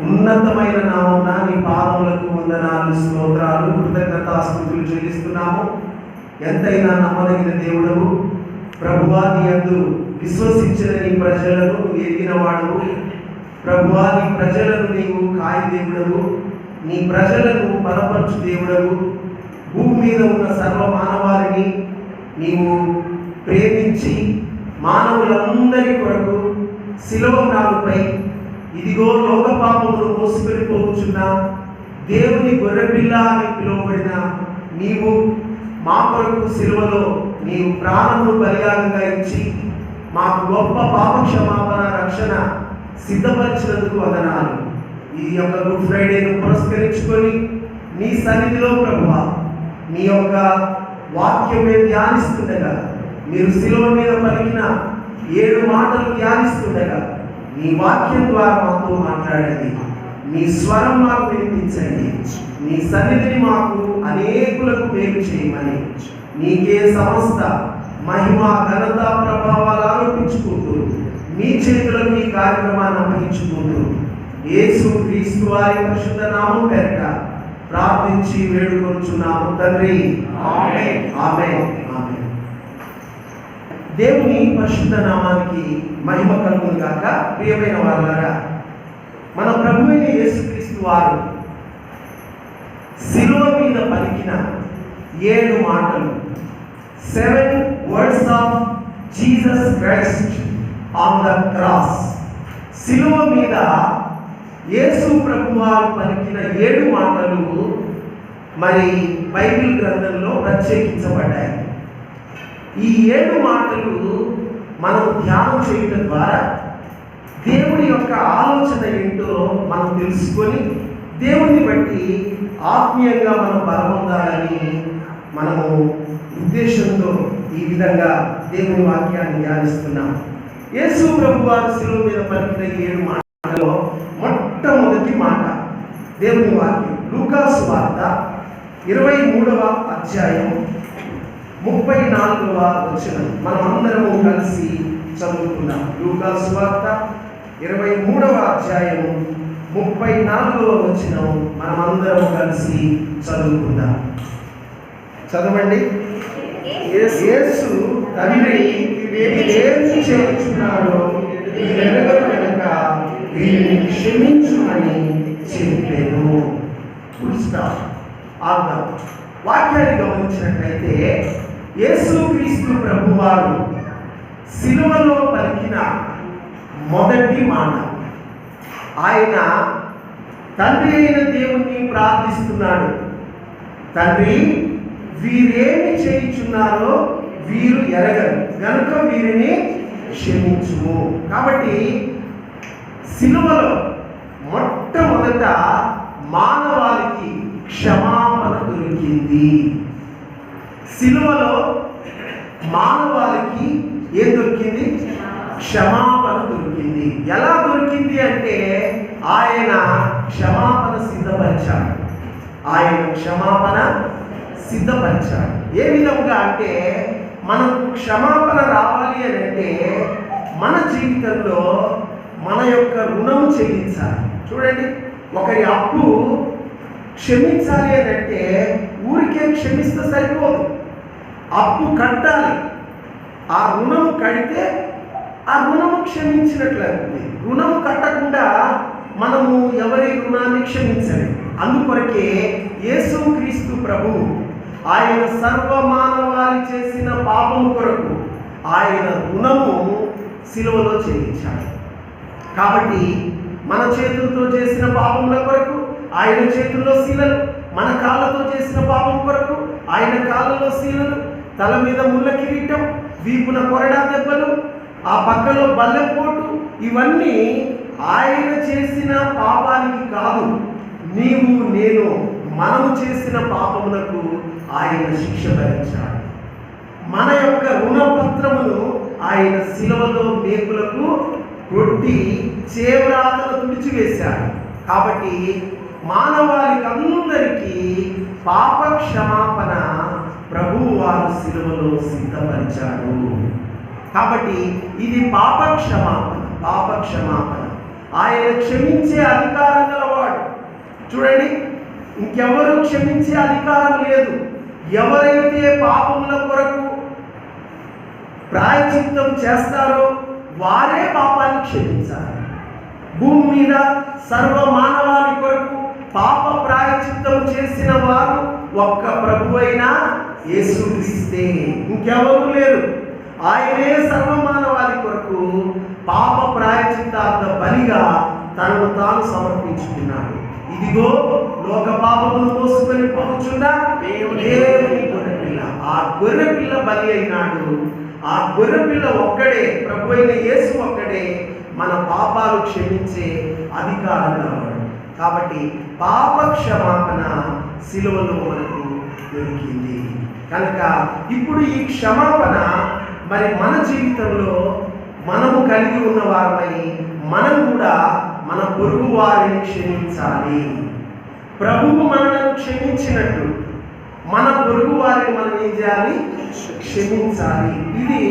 ఉన్నతమైన నామమున నీ పాదములకు వందనాలు, స్తోత్రాలు, కృతజ్ఞతాస్తుతులు చెల్లిస్తున్నాము. ఎంతైనా నమ్మదగిన దేవుడవు ప్రభువా, నీ యందు విశ్వసించిన నీ ప్రజలను ఎరిగిన వాడవు ప్రభువా, నీ ప్రజలను నీవు కాయి దేవుడవు, నీ ప్రజలను బలపరచు దేవుడవు. భూమి మీద ఉన్న సర్వ మానవాళిని నీవు ప్రేమించి మానవులందరి కొరకు శిలువ మ్రానుపై ఇదిగో లోక పాపమును మోసుకెళ్ళిపోవచ్చున్న దేవుని గొర్రెపిల్ల అని పిలువబడిన నీవు మా కొరకు శిలువలో నీవు ప్రాణమును బలియాగంగా ఇచ్చి మాకు గొప్ప పాప క్షమాపణ రక్షణ సిద్ధపరిచినందుకు వందనాలు. ఈ యొక్క గుడ్ ఫ్రైడేను పురస్కరించుకొని నీ సన్నిధిలో ప్రభువా, నీ యొక్క వాక్యం మేము ధ్యానిస్తుండగా, మీరు శిలువ మీద పలికిన 7 మాటలు ధ్యానిస్తుండగా నీ వాక్యం ద్వారా మాతో మాట్లాడండి. నీ స్వరం మాకు వినిపించండి. నీ సన్నిధిని మాకు అనేకులకు మేలు చేయమని నీకే సమస్త మహిమ, ఘనత, ప్రభావాలు ఆరోపించుకుంటూ మీ చేతులకు ఈ కార్యక్రమాన్ని అప్పగించుకుంటూ యేసు క్రీస్తు వారి పరిశుద్ధ నామం పేరిట ప్రార్థించి వేడుకొనుచున్నాము తండ్రి. ఆమేన్, ఆమేన్, ఆమేన్. దేవుని పరిశుద్ధ నామానికి మహిమ కలుగును గాక. ప్రియమైన వారులారా, మన ప్రభువైన యేసుక్రీస్తు వారు శిలువ మీద పలికిన 7 మాటలు, 7 words of Jesus Christ on the cross. శిలువ మీద యేసు ప్రభువారు పలికిన 7 మాటలు మరి బైబిల్ గ్రంథంలో ప్రత్యేకించబడ్డాయి. ఈ 7 మాటలు మనం ధ్యానం చేయడం ద్వారా దేవుని యొక్క ఆలోచన ఏంటో మనం తెలుసుకొని దేవుని బట్టి ఆత్మీయంగా మనం బలపొందాలని మనము ఉద్దేశంతో ఈ విధంగా దేవుని వాక్యాన్ని ధ్యానిస్తున్నాం. యేసు ప్రభువారు శిలువ మీద పలికిన 7 మాటలలో మొట్టమొదటి మాట దేవుని వాక్యం లూకా సువార్త 23వ అధ్యాయం 34వ వచనం. మనం అందరము కలిసి చదువుకున్నాం. లూకా సువార్త 23వ అధ్యాయం 34వ వచనం మనమందరం కలిసి చదువుకుందాం. చదవండి. యేసు తండ్రి వీరేమి చేస్తున్నారో వీరెరగరు కనుక వీరిని క్షమించుమని చెప్పాను. ఆగ్దాం. వాక్యాన్ని గమనించినట్లయితే యేసుక్రీస్తు ప్రభువారు శిలువలో పలికిన మొదటి మాట, ఆయన తండ్రి అయిన దేవుణ్ణి ప్రార్థిస్తున్నాడు. తండ్రి, వీరేమి చేయుచున్నారో వీరు ఎరగరు గనుక వీరిని క్షమించుము. కాబట్టి శిలువలో మొట్టమొదట మానవాళికి క్షమాపణ దొరికింది. శిలువలో మానవాళికి ఏం దొరికింది? క్షమాపణ దొరికింది. ఎలా దొరికింది అంటే ఆయన క్షమాపణ సిద్ధపరిచాడు. ఆయన క్షమాపణ సిద్ధపరిచాడు. ఏ విధంగా అంటే మనకు క్షమాపణ రావాలి అని అంటే మన జీవితంలో మన యొక్క రుణము చెల్లించాలి. చూడండి, ఒకరి అప్పు క్షమించాలి అని అంటే ఊరికే క్షమిస్తే సరిపోదు, అప్పు కట్టాలి. ఆ రుణము కడితే ఆ రుణము క్షమించినట్లయితే, రుణము కట్టకుండా మనము ఎవరి రుణాన్ని క్షమించలేము. అందుకొరకే యేసుక్రీస్తు ప్రభువు ఆయన సర్వమానవాళి చేసిన పాపము కొరకు ఆయన రుణము శిలువలో చెల్లించాడు. కాబట్టి మన చేతులతో చేసిన పాపముల కొరకు ఆయన చేతుల్లో శీలలు, మన కాళ్ళతో చేసిన పాపం కొరకు ఆయన కాళ్ళలో శీలలు, తల మీద ముళ్ళ కిరీటం, వీపున కొరడా దెబ్బలు, ఆ పక్కలో బల్లెపోటు, ఇవన్నీ ఆయన చేసిన పాపానికి కాదు, నీవు నేను మనము చేసిన పాపములకు ఆయన శిక్ష భరించాడు. మన యొక్క రుణపత్రమును ఆయన శిలువలో మేకులకు కొట్టి చేవ్రాతను తుడిచివేశాడు. కాబట్టి మానవాళికి అందరికీ పాప క్షమాపణ ప్రభువు వారు శిలువలో సిద్ధపరిచాడు. కాబట్టి ఇది పాప క్షమాపణ. ఆయన క్షమించే అధికారం గలవాడు. చూడండి, ఇంకెవరు క్షమించే అధికారం లేదు. ఎవరైతే పాపముల కొరకు ప్రాయశ్చిత్తం చేస్తారో వారే పాపాన్ని క్షమించాలి. భూమి మీద సర్వ మానవాళి కొరకు పాప ప్రాయశ్చిత్తం చేసిన వారు ఒక్క ప్రభువైన యేసుక్రీస్తే, ఇంకెవరు లేరు. ఆయనే సర్వ మానవాళి కొరకు పాప ప్రాయశ్చిత్తార్థ బలిగా తనను తాను సమర్పించుకున్నాడు. ఇదిగో లోక పాపమును మోసుకొని పోచున్న దేవుని గొర్రెపిల్ల. ఆ గొర్రెపిల్ల బలి అయినాడు. ఆ గొర్రెపిల్ల ఒక్కడే, ప్రభు అయిన యేసు ఒక్కడే మన పాపాలు క్షమించే అధికారం గలవాడు. కాబట్టి పాప క్షమాపణ సిలువలో మనకు దొరికింది కనుక ఇప్పుడు ఈ క్షమాపణ మరి మన జీవితంలో మనము కలిగి ఉన్న వారమై మనం కూడా మన పొరుగు వారిని క్షమించాలి. ప్రభువు మనలను క్షమించినట్టు మన పొరుగు వారిని మనం ఏం చేయాలి? క్షమించాలి. ఇది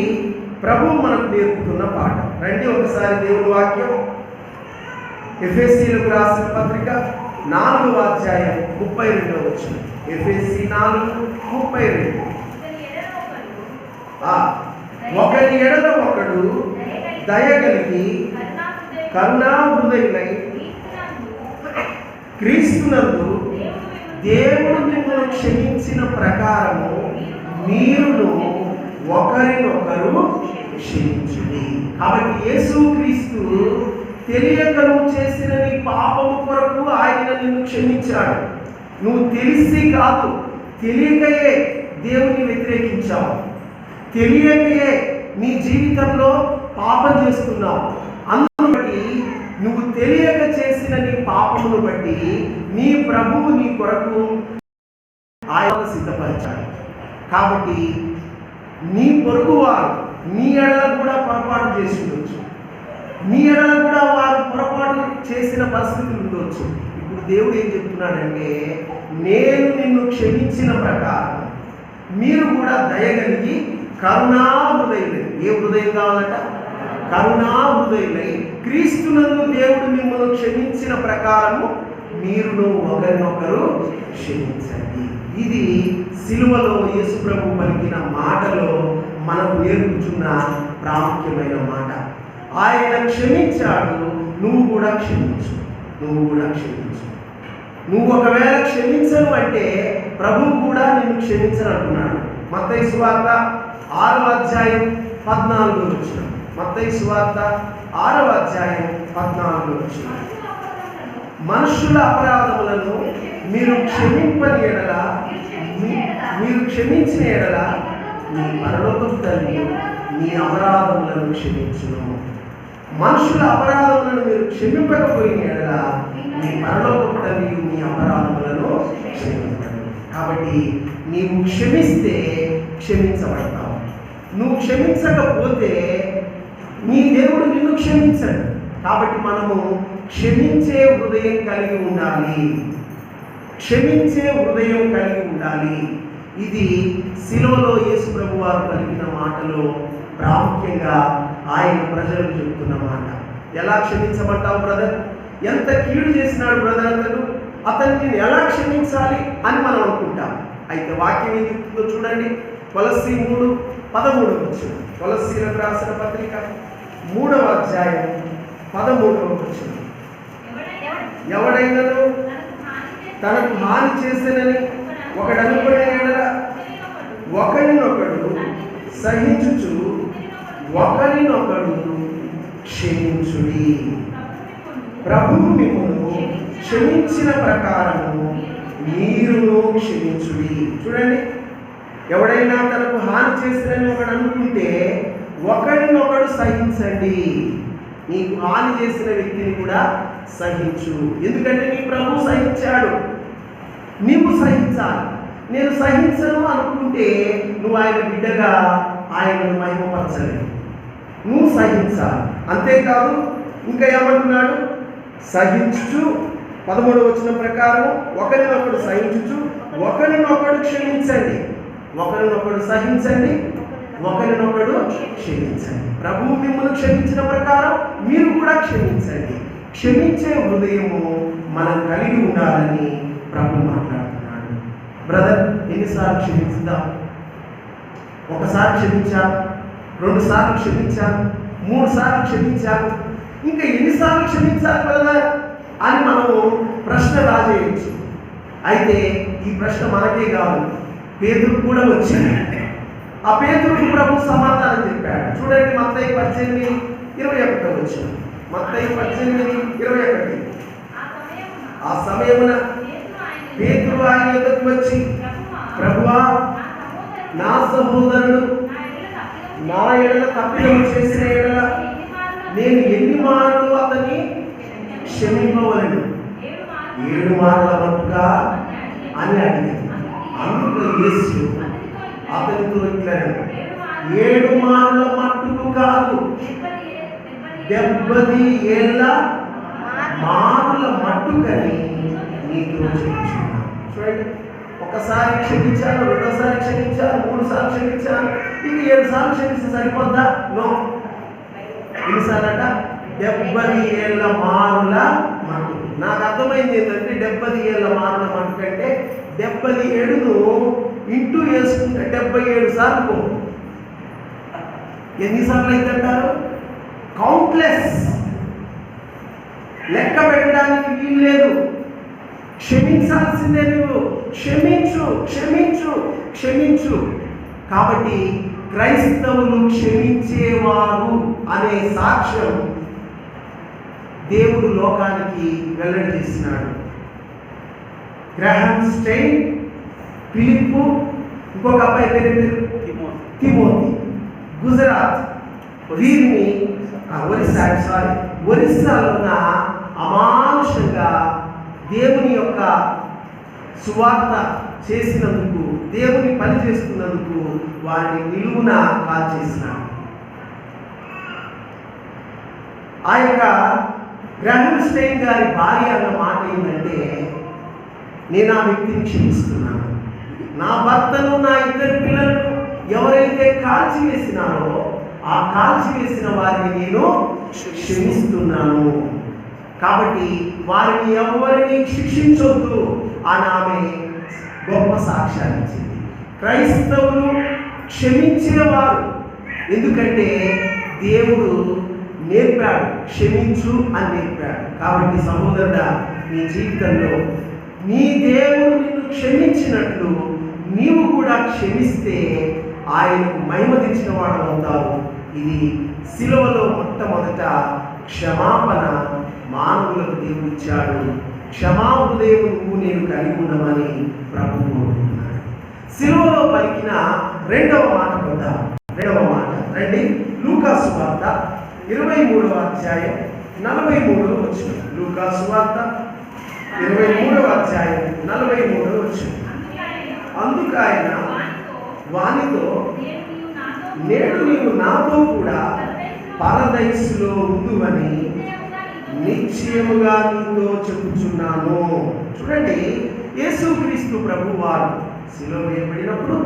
ప్రభువు మనకు నేర్పుతున్న పాఠం. రండి ఒకసారి దేవుని వాక్యం ఎఫెసీలకు రాసిన పత్రిక 4వ అధ్యాయం 32వ వచనం. ఎఫెసీ 4:32. ఒకరి ఎడల ఒకడు దయగలిగి కరుణా హృదయులై క్రీస్తునందు దేవుడు మిమ్మల్ని క్షమించిన ప్రకారము మీరును ఒకరినొకరు క్షమించుడి. కాబట్టి యేసుక్రీస్తు తెలియక నువ్వు చేసిన నీ పాపము కొరకు ఆయన నిన్ను క్షమించాడు. నువ్వు తెలిసి కాదు, తెలియకయే దేవుని వ్యతిరేకించావు. తెలియకయే నీ జీవితంలో పాపం చేస్తున్నావు. అందును బట్టి నువ్వు తెలియక చేసిన నీ పాపమును బట్టి నీ ప్రభువు నీ కొరకు ఆయన సిద్ధపరిచాడు. కాబట్టి నీ పొరుగువారు నీ ఎడల కూడా పొరపాటు చేసి ఉండొచ్చు. నీ ఎడల కూడా వారు పొరపాటు చేసిన పరిస్థితులు ఉండొచ్చు. ఇప్పుడు దేవుడు ఏం చెప్తున్నాడంటే, నేను నిన్ను క్షమించిన ప్రకారం మీరు కూడా దయగలిగి కరుణా హృదయులై, ఏ హృదయం కావాలట? కరుణా హృదయులై క్రీస్తునందు దేవుడు మిమ్మల్ని క్షమించిన ప్రకారము మీరును ఒకరినొకరు క్షమించండి. ఇది సిలువలో యేసు ప్రభు పలికిన మాటలో మనకు నేర్పుతున్న ప్రాముఖ్యమైన మాట. ఆయన క్షమించాడు, నువ్వు కూడా క్షమించు. నువ్వు ఒకవేళ క్షమించను అంటే ప్రభువు కూడా నిన్ను క్షమించనంటున్నాడు. మత్తయి సువార్త 6వ అధ్యాయం 14వ వచనం. మత్తయి సువార్త 6వ అధ్యాయం 14వ వచనం. మనుషుల అపరాధములను మీరు క్షమింపని ఎడల, మీరు క్షమించిన ఎడల మీ పరలోకపు తండ్రి మీ అపరాధములను క్షమించును. మనుషుల అపరాధములను మీరు క్షమింపకపోయిన ఎడల మీ పరలోకపు తండ్రి మీ అపరాధములను క్షమించడు. కాబట్టి నీవు క్షమిస్తే క్షమించబడతావు. నువ్వు క్షమించకపోతే నీ దేవుడు నిన్ను క్షమించడు. కాబట్టి మనము క్షమించే హృదయం కలిగి ఉండాలి. ఇది సిలువలో యేసు ప్రభు వారు పలికిన మాటలో ప్రాముఖ్యంగా ఆయన ప్రజలకు చెబుతున్న మాట. ఎలా క్షమించమంటావు బ్రదర్? ఎంత కీడు చేసినాడు బ్రదర్ అతన్ని నేను ఎలా క్షమించాలి అని మనం అనుకుంటాం. అయితే వాక్యం ఏం చెప్తుందో చూడండి. కొలస్సీ 3:13 వచనం. కొలస్సీలకు రాసిన పత్రిక 3వ అధ్యాయం 13వ వచనం. ఎవడైనాను తనకు హాని చేసేనని ఒకడు అనుకునే ఎడల ఒకరినొకడు సహించుచు ఒకరినొకడు క్షమించుడి. ప్రభువు మిమ్మును క్షమించిన ప్రకారము మీరును క్షమించుడి. చూడండి, ఎవడైనా తనకు హాని చేసినని ఒకడు అనుకుంటే ఒకరినొకడు సహించండి. నీకు హాని చేసిన వ్యక్తిని కూడా సహించు. ఎందుకంటే నీ ప్రభు సహించాడు, నీవు సహించాలి. నేను సహించను అనుకుంటే నువ్వు ఆయన బిడ్డగా ఆయనను మహిమపరచలేవు. నువ్వు సహించాలి. అంతేకాదు ఇంకా ఏమంటున్నాడు? సహించుచు 13వ వచనం ప్రకారం ఒకరినొకడు సహించుచు ఒకరినొకడు క్షమించండి. ఒకరినొకడు సహించండి, ఒకరినొకడు క్షమించండి. ప్రభువు మిమ్మల్ని క్షమించిన ప్రకారం మీరు కూడా క్షమించండి. క్షమించే హృదయము మనం కలిగి ఉండాలని ప్రభు మాట్లాడుతున్నాడు. బ్రదర్, ఎన్నిసార్లు క్షమించుదాం? ఒకసారి క్షమించాను, 2 సార్లు క్షమించాను, 3 సార్లు క్షమించాను, ఇంకా ఎన్నిసార్లు క్షమించాలి బ్రదర్ అని మనము ప్రశ్న రాజేయచ్చు. అయితే ఈ ప్రశ్న మనకే కాదు, పేతురు కూడా వచ్చింది. ఆ పేతురుకు ప్రభు సమాధానం చెప్పాడు. చూడండి, మత్తయి 18:21 వచ్చింది. మత్తయి 18:21. ఆ సమయమున పేతురు ఆయన ఎదురుకు వచ్చి, ప్రభువా, నా సహోదరుడు నా ఎడల తప్పిదము చేసిన ఎడల నేను ఎన్ని మార్లు అతన్ని క్షమింపవలను? 7 మార్ల మట్టుగా అని అడిగింది. అందుకు యేసు అతనితో ఇట్లా, 7 మార్ల మట్టుకు కాదు, 70 ఏళ్ళ మార్ల మట్టుకని నీకు చెప్తున్నాను. చూడండి, ఒకసారి క్షమించాను, 2సారి క్షమించాను, 3 సార్లు క్షమించాను, ఇది 7 సార్లు క్షమిస్తే సరిపోద్దా? నో. ఎన్నిసార్లట? 70 ఏళ్ళ మారుల మట్టు. నాకు అర్థమైంది ఏంటంటే 70 ఏళ్ళ మారుల మట్టు అంటే 77ను ఇంటూ వేసుకుంటే 77 సార్లు పో. ఎన్నిసార్లు అయితే అంటారు? కౌంట్లెస్, లెక్క పెట్టడానికి వీలు లేదు. క్షమించాల్సిందే నువ్వు. క్షమించు, క్షమించు, క్షమించు. కాబట్టి క్రైస్తవులు క్షమించేవారు అనే సాక్ష్యం దేవుడు లోకానికి వెల్లడి చేసినాడు. గ్రహాం స్టెయిన్, ఫిలిప్పు, ఇంకొక అబ్బాయి పేరు తిమోతి, గుజరాత్, వీరిని ఒరిస్సాలో ఉన్న అమానుషంగా దేవుని యొక్క సువార్త చేసినందుకు, దేవుని పని చేస్తున్నందుకు వారిని నిలువున కాల్చేసినాడు. ఆ యొక్క గ్రహాం స్టెయిన్ గారి భార్య అన్న మాట ఏంటంటే, నేను ఆ వ్యక్తిని క్షమిస్తున్నాను, నా భర్తను, నా 2 పిల్లలను ఎవరైతే కాల్చివేసినారో ఆ కాల్చివేసిన వారిని నేను క్షమిస్తున్నాను, కాబట్టి వారిని ఎవరిని శిక్షించొద్దు అని ఆమె గొప్ప సాక్ష్యాన్ని ఇచ్చింది. క్రైస్తవులు క్షమించేవారు, ఎందుకంటే దేవుడు నేర్పాడు, క్షమించు అని నేర్పాడు. కాబట్టి సహోదరుడా, నీ జీవితంలో నీ దేవుడు నిన్ను క్షమించినట్లు నీవు కూడా క్షమిస్తే ఆయనకు మహిమ తెచ్చిన వాడు అవుతావు. ఇది సిలువలో మొట్టమొదట క్షమాపణ మానవులకు దేవుడు ఇచ్చాడు. క్షమా హృదయం నువ్వు నేను కలిగి ఉండమని ప్రభు కోరుకుంటున్నాడు. సిలువలో పలికిన 2వ మాట పొందాం. 2వ మాట రండి, లూకా సువార్త 23వ అధ్యాయం 43వ వచనం. లూకా సువార్త 23వ అధ్యాయం 43వ వచనం. అందుకు ఆయన వానితో, నేడు నీవు నాతో కూడా పరదైసులో ఉందువని నిశ్చయముగా నీతో చెప్పుచున్నాను. చూడండి, యేసుక్రీస్తు ప్రభు వారు శిలువ వేయబడినప్పుడు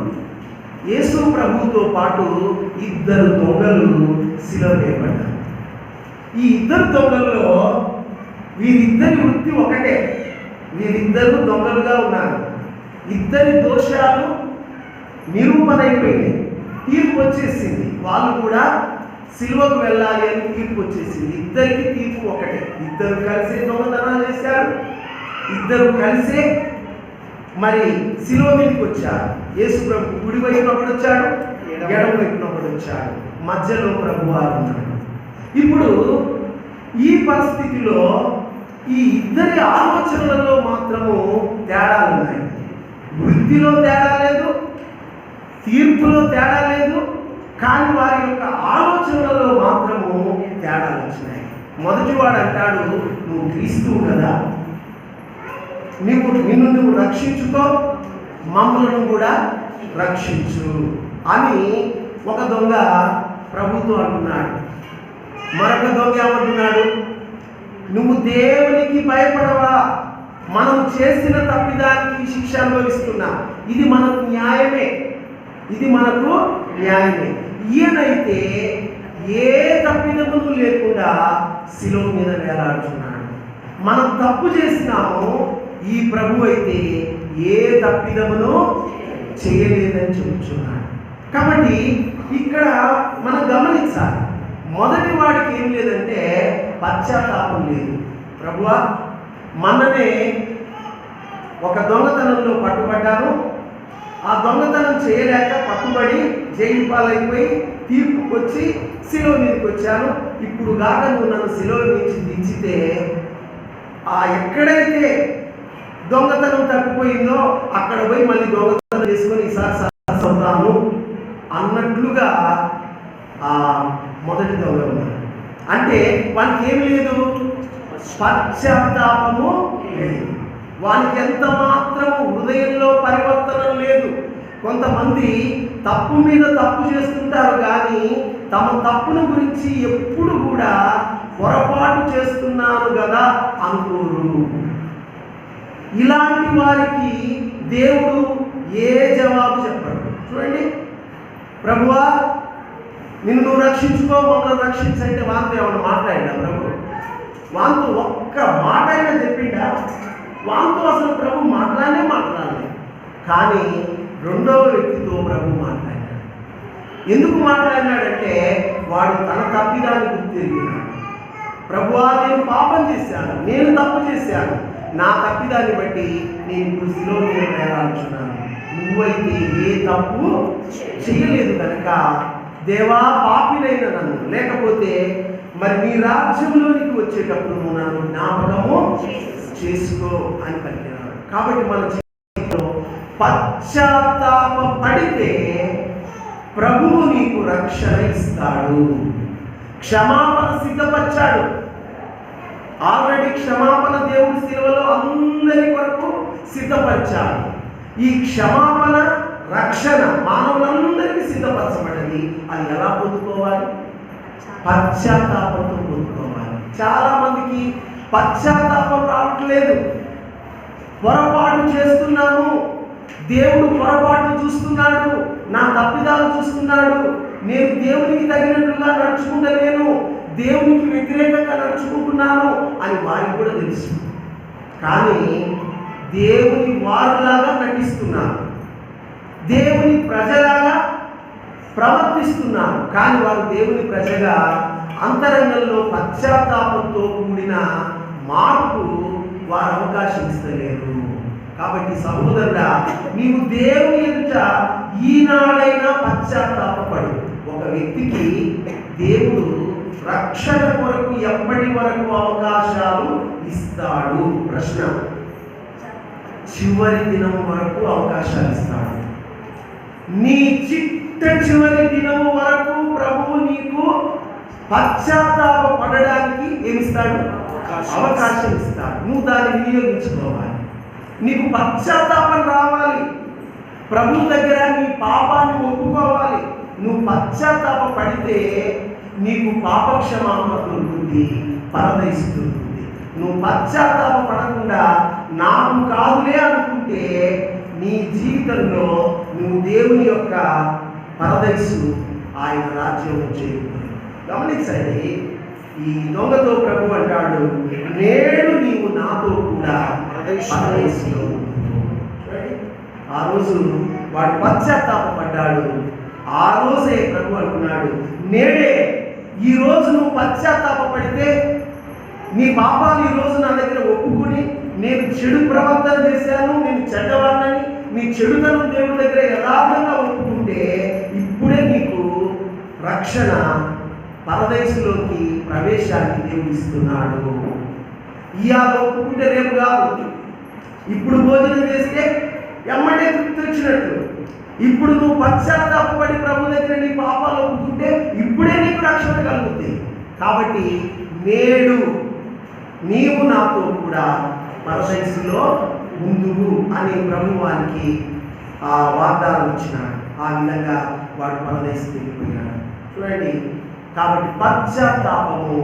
యేసు ప్రభుతో పాటు 2 దొంగలు శిలువ వేయబడ్డారు. ఈ 2 దొంగల్లో వీరిద్దరి వృత్తి ఒకటే. వీరిద్దరూ దొంగలుగా ఉన్నారు. 2 దోషాలు నిరూపణ అయిపోయినాయి, తీర్పు వచ్చేసింది. వాళ్ళు కూడా సిలువకు వెళ్ళాలి అని తీర్పు వచ్చేసింది. 2కి తీర్పు ఒకటే. 2 కలిసే దొంగతనాలు చేశారు, 2 కలిసే మరి సిలువ మీదకి వచ్చారు. యేసు ప్రభు కుడి వైపున ఒకడు వచ్చాడు, ఎడమ వైపున ఒకడు వచ్చాడు, మధ్యలో ప్రభు వారు ఉన్నాడు. ఇప్పుడు ఈ పరిస్థితిలో ఈ 2 ఆలోచనలలో మాత్రము తేడాలు ఉన్నాయి. వృత్తిలో తేడా లేదు, తీర్పులో తేడా లేదు, కానీ వారి యొక్క ఆలోచనలలో మాత్రము తేడాలు వచ్చినాయి. మొదటివాడు అంటాడు, నువ్వు క్రీస్తువు కదా, నిన్ను నువ్వు రక్షించుకో, మమ్మల్ని కూడా రక్షించు అని ఒక దొంగ ప్రభుతో అంటున్నాడు. మరొక దొంగ ఏమంటున్నాడు, నువ్వు దేవునికి భయపడవా, మనం చేసిన తప్పిదానికి శిక్ష అనుభవిస్తున్నాం, ఇది మనకు న్యాయమే, ఇది మనకు న్యాయమే. ఈయనైతే ఏ తప్పిదములు లేకుండా శిలువ మీద వేలాడుతున్నాడు. మనం తప్పు చేసినాము, ఈ ప్రభు అయితే ఏ తప్పిదమును చేయలేదని చెబుతున్నాడు. కాబట్టి ఇక్కడ మనం గమనించాలి, మొదటి వాడికి ఏం లేదంటే పశ్చాత్తాపం లేదు. ప్రభువా, మొన్ననే ఒక దొంగతనంలో పట్టుబడ్డాను, ఆ దొంగతనం చేయలేక పట్టుబడి జైలు పాలైపోయి తీర్పుకి వచ్చి శిలువ మీదకి వచ్చాను. ఇప్పుడు కాక నువ్వు నన్ను శిలువ నుంచి దించితే ఎక్కడైతే దొంగతనం తప్పిపోయిందో అక్కడ పోయి మళ్ళీ దొంగతనం చేసుకొని ఈసారి సక్సెస్ అవుతాను అన్నట్లుగా ఆ మొదటి దొంగ ఉన్నాడు. అంటే వానికి ఏం లేదు, పశ్చాత్తాపము లేదు. వానికి ఎంత మాత్రము హృదయంలో పరివర్తనం లేదు. కొంతమంది తప్పు మీద తప్పు చేస్తుంటారు కానీ తమ తప్పును గురించి ఎప్పుడు కూడా పొరపాటు చేస్తున్నాను కదా అనుకోరు. ఇలాంటి వారికి దేవుడు ఏ జవాబు చెప్పాడు చూడండి. ప్రభువా, నిన్ను నువ్వు రక్షించుకో, మమ్మల్ని రక్షించంటే వాంతో ఏమన్నా మాట్లాడినా ప్రభు? వాంతో ఒక్క మాట అయినా చెప్పిండా? వాంతో అసలు ప్రభు మాట్లాడలేదు. కానీ రెండవ వ్యక్తితో ప్రభు మాట్లాడాడు. ఎందుకు మాట్లాడినాడంటే వాడు తన తప్పిదాన్ని గుర్తిరిగినాడు. ప్రభువా, నేను పాపం చేశాను, నేను తప్పు చేశాను, నా తప్పిదాన్ని బట్టి నేను ఇప్పుడు శిలువ మీద వేలాడుచున్నాను. నువ్వైతే ఏ తప్పు చేయలేదు కనుక దేవా, పాపినైన నన్ను, లేకపోతే మరి నీ రాజ్యంలోనికి వచ్చేటప్పుడు నువ్వు నన్ను జ్ఞాపకము చేసుకో అని పలికినాడు. కాబట్టి మన జీవితంలో పశ్చాత్తాప పడితే ప్రభువు నీకు రక్షణ ఇస్తాడు. క్షమాపణ సిద్ధపరిచాడు. ఆల్రెడీ క్షమాపణ దేవుడి శిలువలో అందరి కొరకు సిద్ధపరిచాడు. ఈ క్షమాపణ రక్షణ మానవులందరికీ సిద్ధపరచబడింది. అది ఎలా పొందుకోవాలి? పశ్చాత్తాపంతో పొందుకోవాలి. చాలా మందికి పశ్చాత్తాపం రావట్లేదు. పొరపాటు చేస్తున్నాము, దేవుడు పొరపాటు చూస్తున్నాడు, నా తప్పిదాలు చూస్తున్నాడు, నేను దేవునికి తగినట్లుగా నడుచుకుంటలేను, దేవునికి వ్యతిరేకంగా నడుచుకుంటున్నాను అని వారికి కూడా తెలుసు. కానీ దేవుని వారులాగా నటిస్తున్నారు, దేవుని ప్రజలాగా ప్రవర్తిస్తున్నారు. కానీ వారు దేవుని ప్రజగా అంతరంగంలో పశ్చాత్తాపంతో కూడిన మార్పు వారు అవకాశం ఇస్తలేరు. కాబట్టి సహోదరుడా, నీవు దేవుని ఎదుట ఈనాడైనా పశ్చాత్తాపపడు. ఒక వ్యక్తికి దేవుడు రక్షణ కొరకు ఎప్పటి వరకు అవకాశాలు ఇస్తాడు? ప్రశ్న. చివరి దినం వరకు అవకాశాలు ఇస్తాడు. నీ చిట్ట చివరి దినం వరకు ప్రభువు నీకు పశ్చాత్తాప పడడానికి ఏమిస్తాడు? అవకాశం ఇస్తాడు. నువ్వు దాన్ని వినియోగించుకోవాలి. నీకు పశ్చాత్తాపం రావాలి. ప్రభు దగ్గర నీ పాపాన్ని ఒప్పుకోవాలి. నువ్వు పశ్చాత్తాప పడితే నీకు పాపక్షమాపణ దొరుకుతుంది, పరదైసు దొరుకుతుంది. నువ్వు పశ్చాత్తాప పడకుండా నాకు కాదులే అనుకుంటే నీ జీవితంలో నువ్వు దేవుని యొక్క పరదైసు, ఆయన రాజ్యంలో చేరుకుని. గమనించండి, ఈ దొంగతో ప్రభు అంటాడు, నేడు నీవు నాతో కూడా పరదైసులో ఉండు. ఆ రోజు వాడు పశ్చాత్తాపడ్డాడు. ఆ రోజే ప్రభు అంటున్నాడు, నేడే, ఈ రోజు నువ్వు పశ్చాత్తాపడితే నీ పాపాలు ఈ రోజు నా దగ్గర ఒప్పుకుని, నేను చెడు ప్రవర్తన చేశాను, నేను చెడ్డవాడినని నీ చెడుతనం దేవుడి దగ్గర యథార్థంగా ఒప్పుకుంటే ఇప్పుడే నీకు రక్షణ, పరదేశంలోకి ప్రవేశాన్ని దేవుడు ఇస్తున్నాడు. ఇవాళ ఒప్పుకుంటే రేపు కాదు. ఇప్పుడు భోజనం చేస్తే ఎమ్మటే తృప్తి వచ్చినట్లు. ఇప్పుడు నువ్వు పశ్చాత్తాపడి ప్రభు దగ్గర నీ పాపాలు ఒప్పుకుంటే ఇప్పుడే నీకు రక్షణ కలుగుతుంది. కాబట్టి నేడు నీవు నాతో కూడా పరదేశంలో ముందుకు అని ప్రభువానికి ఆ వాగ్దానం ఇచ్చినాడు. ఆ విధంగా వాడు పరదేశం వెళ్ళిపోయాడు. చూడండి, కాబట్టి పశ్చాత్తాపము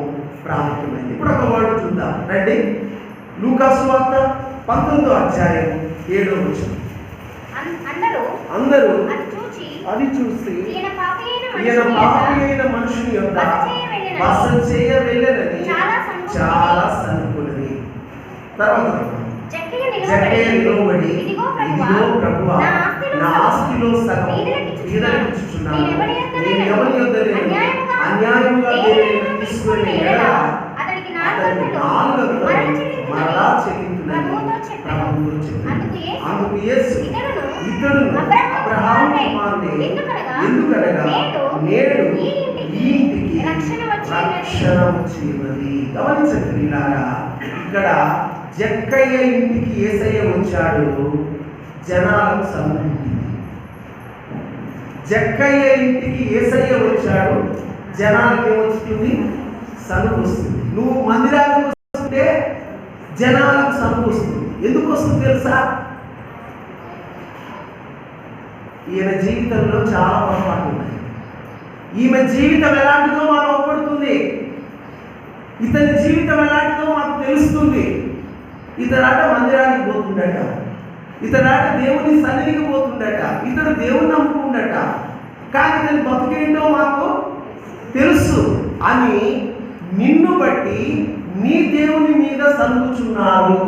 ప్రాముఖ్యమైనది. ఇప్పుడు ఒక వర్డ్ చూద్దాం రండి. లూకా సువార్త 19వ అధ్యాయం 7వ వచనం. అందరూ అది చూసి ఈయన పాపి అయిన మనుషుని యొక్క బస చేయ వెళ్ళనని చాలా సనుకున్నది. తర్వాత జక్కయ్య నిలవబడి, ఇదిగో ప్రభువా, నా ఆస్తిలో సగం పేదలకు ఇచ్చుచున్నాను. నేను ఎవరి యొద్ద అన్యాయముగా తీసుకునే ఎడల అతనికి 4 మరలా చెల్లించునని ప్రభువుతో చెప్పాడు. అందుకు యేసు, ఇతడు అబ్రహాము కుమారుడే, ఎందుకనగా నేడు ఈ ఇంటికి రక్షణ వచ్చినది. గమనించండి ప్రియులారా, ఇక్కడ జక్కయ్య ఇంటికి యేసయ్య వచ్చాడు, జనాలకు సన్నిహితుడు. జక్కయ్య ఇంటికి యేసయ్య వచ్చాడు, జనాలకు ఏమొస్తుంది? సనుగు వస్తుంది. నువ్వు మందిరానికి వస్తుంటే జనాలకు సనుగు వస్తుంది. ఎందుకు వస్తుంది తెలుసా? ఈయన జీవితంలో చాలా పొరపాట్లు ఉన్నాయి. ఈమె జీవితం ఎలాంటిదో మాకు అవపడుతుంది. ఇతని జీవితం ఎలాంటిదో మాకు తెలుస్తుంది. ఇతడాట మందిరానికి పోతుండట, ఇతడాట దేవుని సన్నిధికి పోతుండట, ఇతడు దేవుని నమ్ముకుండట, కానీ ఇతని బతుకేంటో మాకు తెలుసు అని నిన్ను బట్టి నీ దేవుని మీద సనుగుచున్నారు.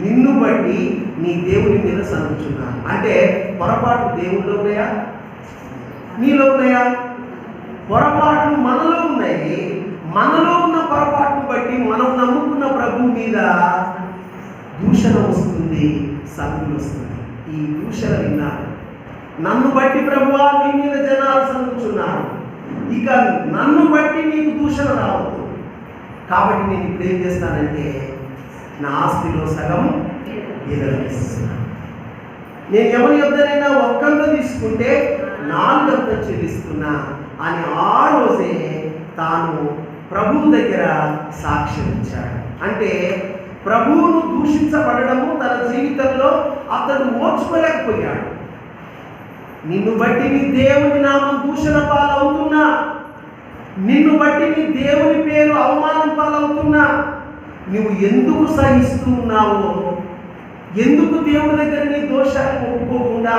నిన్ను బట్టి నీ దేవుని మీద సనుగుచున్నారు అంటే పొరపాటు దేవుల్లో ఉన్నాయా? నీలో ఉన్నాయా? పొరపాట్లు మనలో ఉన్నాయి. మనలో ఉన్న పొరపాటును బట్టి మనం నమ్ముకున్న ప్రభు మీద దూషణ వస్తుంది, సనుగులు వస్తుంది. ఈ దూషణ విన్నారు. నన్ను బట్టి ప్రభువా నీ మీద జనాలు సనుగుచున్నారు, ఇక నన్ను బట్టి నీకు దూషణ రావద్దు. కాబట్టి నేను ఇప్పుడు ఏం చేస్తానంటే నా ఆస్తిలో సగం ఎదురుస్తున్నాను. నేను ఎవరి యొద్దనైనా ఒక్కంత తీసుకుంటే 4 చెల్లిస్తున్నా అని ఆ రోజే తాను ప్రభువు దగ్గర సాక్ష్యం ఇచ్చాడు. అంటే ప్రభువును దూషించబడము తన జీవితంలో అతడు ఓర్చుకోలేకపోయాడు. నిన్ను బట్టి నీ దేవుని నామం దూషణ పాలవుతున్నా, నిన్ను బట్టి నీ దేవుని పేరు అవమానం పాలవుతున్నా, నువ్వు ఎందుకు సహిస్తూ ఉన్నావో, ఎందుకు దేవుని దగ్గర నీ దోషాన్ని ఒప్పుకోకుండా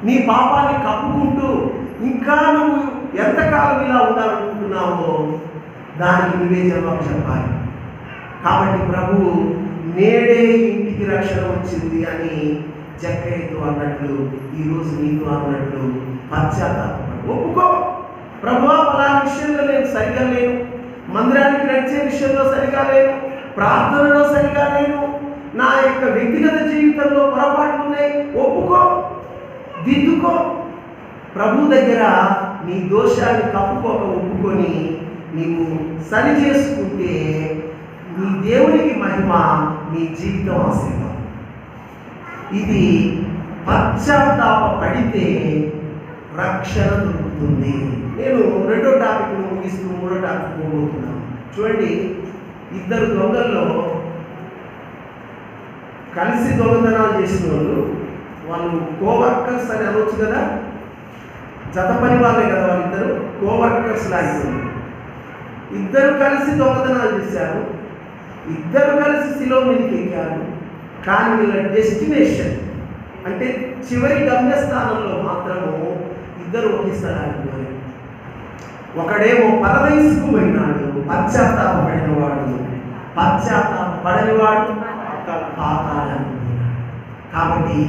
నీ పాపాన్ని కప్పుకుంటూ ఇంకా నువ్వు ఎంతకాలం ఇలా ఉండాలనుకుంటున్నావో దానికి నువ్వే జవాబు చెప్పాలి. కాబట్టి ప్రభువు నేడే ఇంటికి రక్షణ వచ్చింది అని జక్కయ్యతో అన్నట్లు ఈరోజు నీతో అన్నట్లు పశ్చాత్తాపడు, ఒప్పుకో. ప్రభువా పలానా విషయంలో నేను సరిగా లేను, మందిరానికి నడిచే విషయంలో సరిగా లేను, ప్రార్థనలో సరిగా లేను, నా యొక్క వ్యక్తిగత జీవితంలో పొరపాట్లు ఉన్నాయి, ఒప్పుకో, దిద్దుకో. ప్రభు దగ్గర నీ దోషాన్ని కప్పుకోక ఒప్పుకొని నీవు సరి చేసుకుంటే నీ దేవునికి మహిమ, నీ జీవితం ఆశీర్వాదం. ఇది పశ్చాత్తాప పడితే రక్షణ దొరుకుతుంది. నేను 2వ టాపిక్ ముగిస్తూ 3వ టాపిక్ పోబోతున్నాను. చూడండి, 2 దొంగల్లో కలిసి దొంగతనాలు చేసిన వాళ్ళు కోవర్కర్స్ అని అనవచ్చు కదా, జత పని వాళ్ళే కదా, వాళ్ళిద్దరు కోవర్కర్స్ లాంటి. 2 కలిసి దొంగతనాలు చేశారు, 2 కలిసి శిలువ మీదకి ఎక్కారు. కానీ వీళ్ళ డెస్టినేషన్ అంటే చివరి గమ్యస్థానంలో మాత్రము 2 ఒకే స్థలానికి పోయారు. ఒకడేమో పరదైసుకు పోయినాడు, పశ్చాత్తాపడినవాడు, పశ్చాత్తాపడనివాడు పాతాళానికి పోయినాడు. కాబట్టి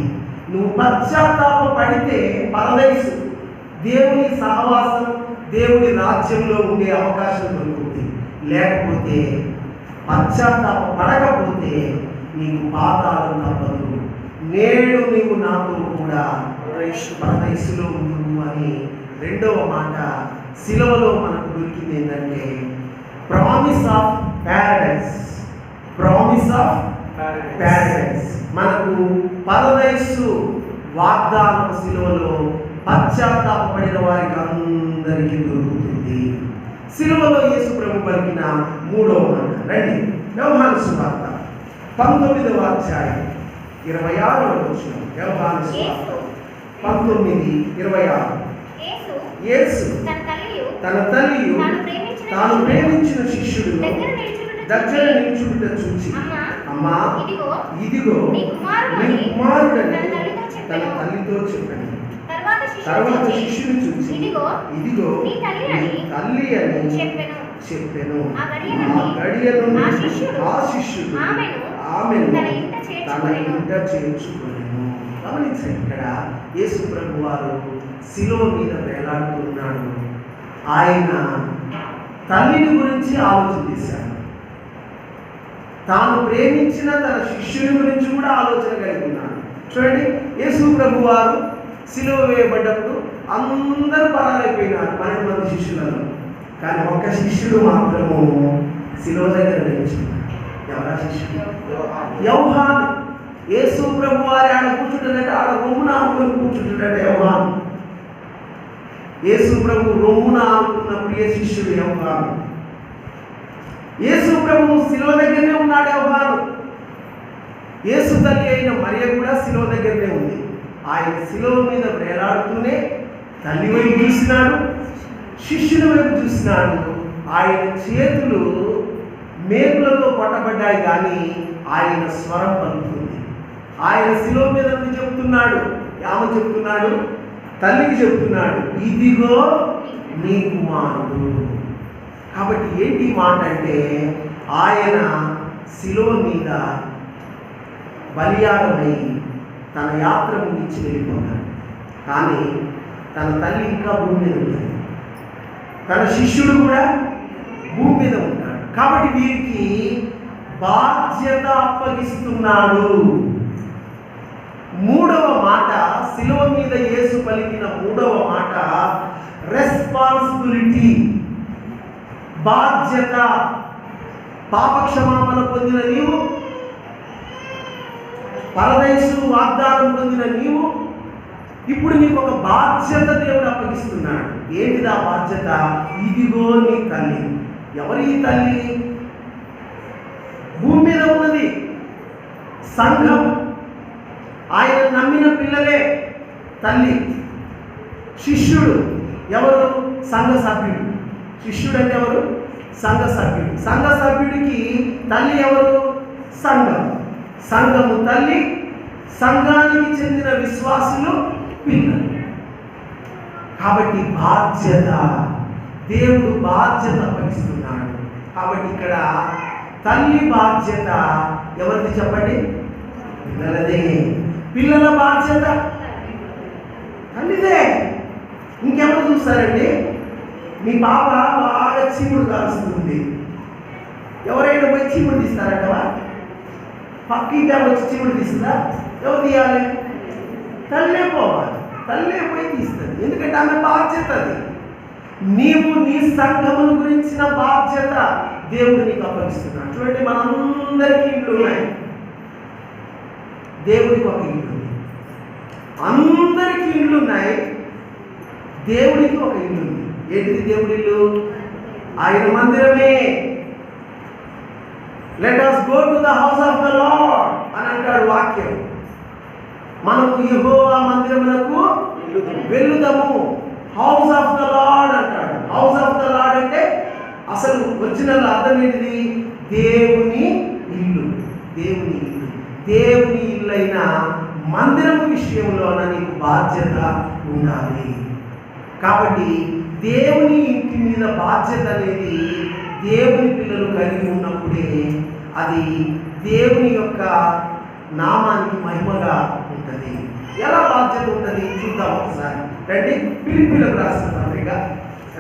నువ్వు పశ్చాత్తాప పడితే పరదైసు, దేవుని సహవాసం, దేవుని రాజ్యంలో ఉండే అవకాశం దొరుకుతుంది. లేకపోతే పశ్చాత్తాప పడకపోతే నీకు పాతాళం తప్పదు. నేడు నీవు నాతో కూడా పరదైసులో ఉండు అని 2వ మాట సిలువలో మనకు దొరికింది. ఏంటంటే promise of Paradise, promise of Paradise. మనకు పరదైసు వాగ్దానం సిలువలో పశ్చాత్తాపడిన వారికి అందరికీ దొరుకుతుంది. సిలువలో యేసు ప్రభు పలికిన 3వ మాట రండి, యోహాను సువార్త 19వ అధ్యాయం 26వ వచనం. యోహాను సువార్త 19:26. యేసు తన తల్లియు తాను ప్రేమించిన శిష్యుడు దగ్గర నిల్చుంట చూచి, అమ్మా ఇదిగో నీ కుమారుడని తన తల్లితో చెప్పాను. తర్వాత శిష్యుని చూసి, ఇదిగో నీ తల్లి అని చెప్పెను. ఆ గడియ నుండి ఆ శిష్యుడు ఆమెను తన ఇంట చేర్చుకొనెను. గమనించండి, ఇక్కడ యేసు ప్రభు వారు శిలువ మీద వేలాడుతున్నాడు. ఆయన తల్లిని గురించి ఆలోచన చేశాడు. తాను ప్రేమించిన తన శిష్యుని గురించి కూడా ఆలోచన కలిగి ఉన్నాడు. చూడండి, యేసు ప్రభు వారు శిలువ వేయబడ్డప్పుడు అందరూ పరారైపోయినారు 12 మంది శిష్యులలో. కానీ ఒక్క శిష్యుడు మాత్రము శిలువ దగ్గర నిలిచున్నాడు. ఎవరా శిష్యుడు? యోహాను. యేసు ప్రభు వారి ఆడ కూర్చుంటాడట, ఆడ రొమ్మున ఆనుకొని కూర్చుంటాడట యోహాను. యేసు ప్రభు రొమ్మున ఆనుకున్న ప్రియ శిష్యుడు యోహాను. యేసు ప్రభు శిలువ దగ్గరనే ఉన్నాడు యోహాను. యేసు తల్లి అయిన మరియ కూడా శిలువ దగ్గరనే ఉంది. ఆయన శిలువ మీద వేలాడుతూనే తల్లి వైపు చూసినాడు, శిష్యుని వైపు చూసినాడు. ఆయన చేతులు మేకులతో పట్టబడ్డాయి, కానీ ఆయన స్వరం పలుకుతుంది. ఆయన శిలువ మీద చెప్తున్నాడు, ఆమె చెప్తున్నాడు, తల్లికి చెప్తున్నాడు, ఇదిగో నీ కుమారుడు. కాబట్టి ఏంటి మాట అంటే, ఆయన శిలువ మీద బలియాగమై తన యాత్ర ముగించి వెళ్ళిపోతాడు. కానీ తన తల్లి ఇంకా భూమి మీద ఉంటుంది, తన శిష్యుడు కూడా భూమి మీద ఉంటాడు. కాబట్టి వీరికి బాధ్యత అప్పగిస్తున్నాడు. మూడవ మాట, శిలువ మీద యేసు పలికిన మూడవ మాట రెస్పాన్సిబిలిటీ, బాధ్యత. పాపక్షమాపణ పొందిన నీవు, పరదేశు వాగ్దానం పొందిన నీవు, ఇప్పుడు నీకు ఒక బాధ్యత దేవుడు అప్పగిస్తున్నాడు. ఏంటిదా బాధ్యత? ఇదిగో నీ తల్లి. ఎవరి ఈ తల్లి? భూమి మీద ఉన్నది సంఘం. ఆయన నమ్మిన పిల్లలే తల్లి. శిష్యుడు ఎవరు? సంఘ సభ్యుడు. శిష్యుడు అంటే ఎవరు? సంఘ సభ్యుడు. సంఘ సభ్యుడికి తల్లి ఎవరు? సంఘం. సంఘము తల్లి, సంఘానికి చెందిన విశ్వాసులు పిల్లలు. కాబట్టి బాధ్యత, దేవుడు బాధ్యత అప్పగిస్తున్నాడు. కాబట్టి ఇక్కడ తల్లి బాధ్యత ఎవరిది చెప్పండి? పిల్లలదే. పిల్లల బాధ్యత తల్లిదే. ఇంకెవరు చూస్తారండి? మీ పాప బాగా చీముడు కాలుస్తుంది, ఎవరైనా పోయి చీముడు తీస్తారంటవా? పక్కింటి వచ్చి చీముడు తీస్తుందా? ఎవరు తీయాలి? తల్లే పోవాలి, తల్లే పోయి తీస్తుంది. ఎందుకంటే ఆమె బాధ్యత అది. నీవు నీ సంఘమును గురించిన బాధ్యత దేవుడు నీకు అప్పగిస్తున్నాడు. చూడండి, మనందరికీ ఇండ్లు ఉన్నాయి, దేవుడికి ఒక ఇల్లు ఉంది. అందరికీ ఇల్లు ఉన్నాయి, దేవుడికి ఒక ఇల్లు ఉంది. ఏంటిది దేవుడి ఇల్లు? ఆయన మందిరమే. Let us go to the house of the Lord అని అంటాడు వాక్యం. మనము యెహోవా మందిరమునకు వెళ్ళుదాము. హౌస్ ఆఫ్ ద లార్డ్ అంటాడు. హౌస్ ఆఫ్ ద లార్డ్ అంటే అసలు ఒరిజినల్ అర్థం ఏంటిది? దేవుని ఇల్లు. దేవుని ఇల్లు. దేవుని ఇల్లు అయిన మందిరము విషయంలోన నీకు బాధ్యత ఉండాలి. కాబట్టి దేవుని ఇంటి మీద బాధ్యత అనేది దేవుని పిల్లలు కలిగి ఉన్నప్పుడే అది దేవుని యొక్క నామానికి మహిమగా ఉంటుంది. ఎలా బాధ్యత ఉంటుంది చూద్దాం ఒకసారి. రండి, ఫిలిప్పీలకు రాసిన పత్రిక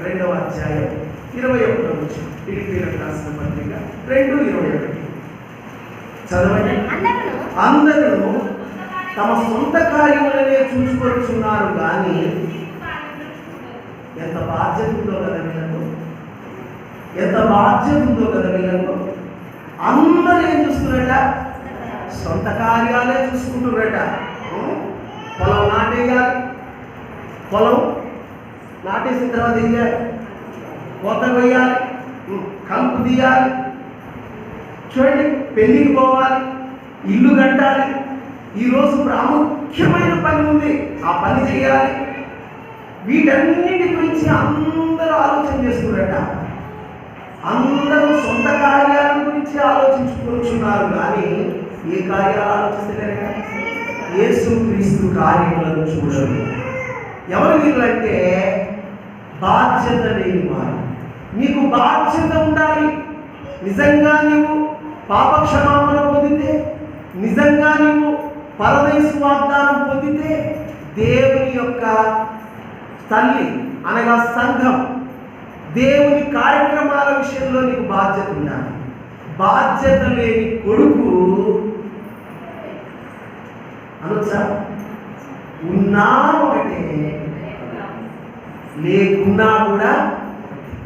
2వ అధ్యాయం 21వ వచనం. ఫిలిప్పీలకు రాసిన పత్రిక 2:21 చదవండి. అందరూ తమ సొంత కార్యములనే చూసుకొచ్చున్నారు, కానీ ఎంత బాధ్యత ఉందో కదా వీళ్ళకు, ఎంత బాధ్యత ఉందో కదా వీళ్ళకు. అందరూ ఏం చూస్తున్నారట? సొంత కార్యాలే చూసుకుంటున్నారట. పొలం నాటేయాలి, పొలం నాటేసిన తర్వాత ఏం చేయాలి? కోత కొయ్యాలి, కంపు తీయాలి, చూడండి, పెళ్ళికి పోవాలి, ఇల్లు కట్టాలి. ఈరోజు ప్రాముఖ్యమైన పని ఉంది, ఆ పని చేయాలి. వీటన్నిటి గురించి అందరూ ఆలోచన చేస్తున్నారట. అందరూ సొంత కార్యాల గురించి ఆలోచించుకుంటున్నారు, కానీ ఏ కార్యాలు ఆలోచిస్తలేరట? యేసు క్రీస్తు కార్యములను చూడరు. ఎవరు వీళ్ళంటే బాధ్యత లేని వారు. నీకు బాధ్యత ఉండాలి. నిజంగా నీవు పాపక్షమాపణ పొందితే, నిజంగా నీవు పరదేశ వాగ్దానం పొందితే, దేవుని యొక్క తల్లి అనగా సంఘం, దేవుని కార్యక్రమాల విషయంలో నీకు బాధ్యత ఉండాలి. బాధ్యత లేని కొడుకు అనొచ్చా? ఉన్నా ఒకటే, లేకున్నా కూడా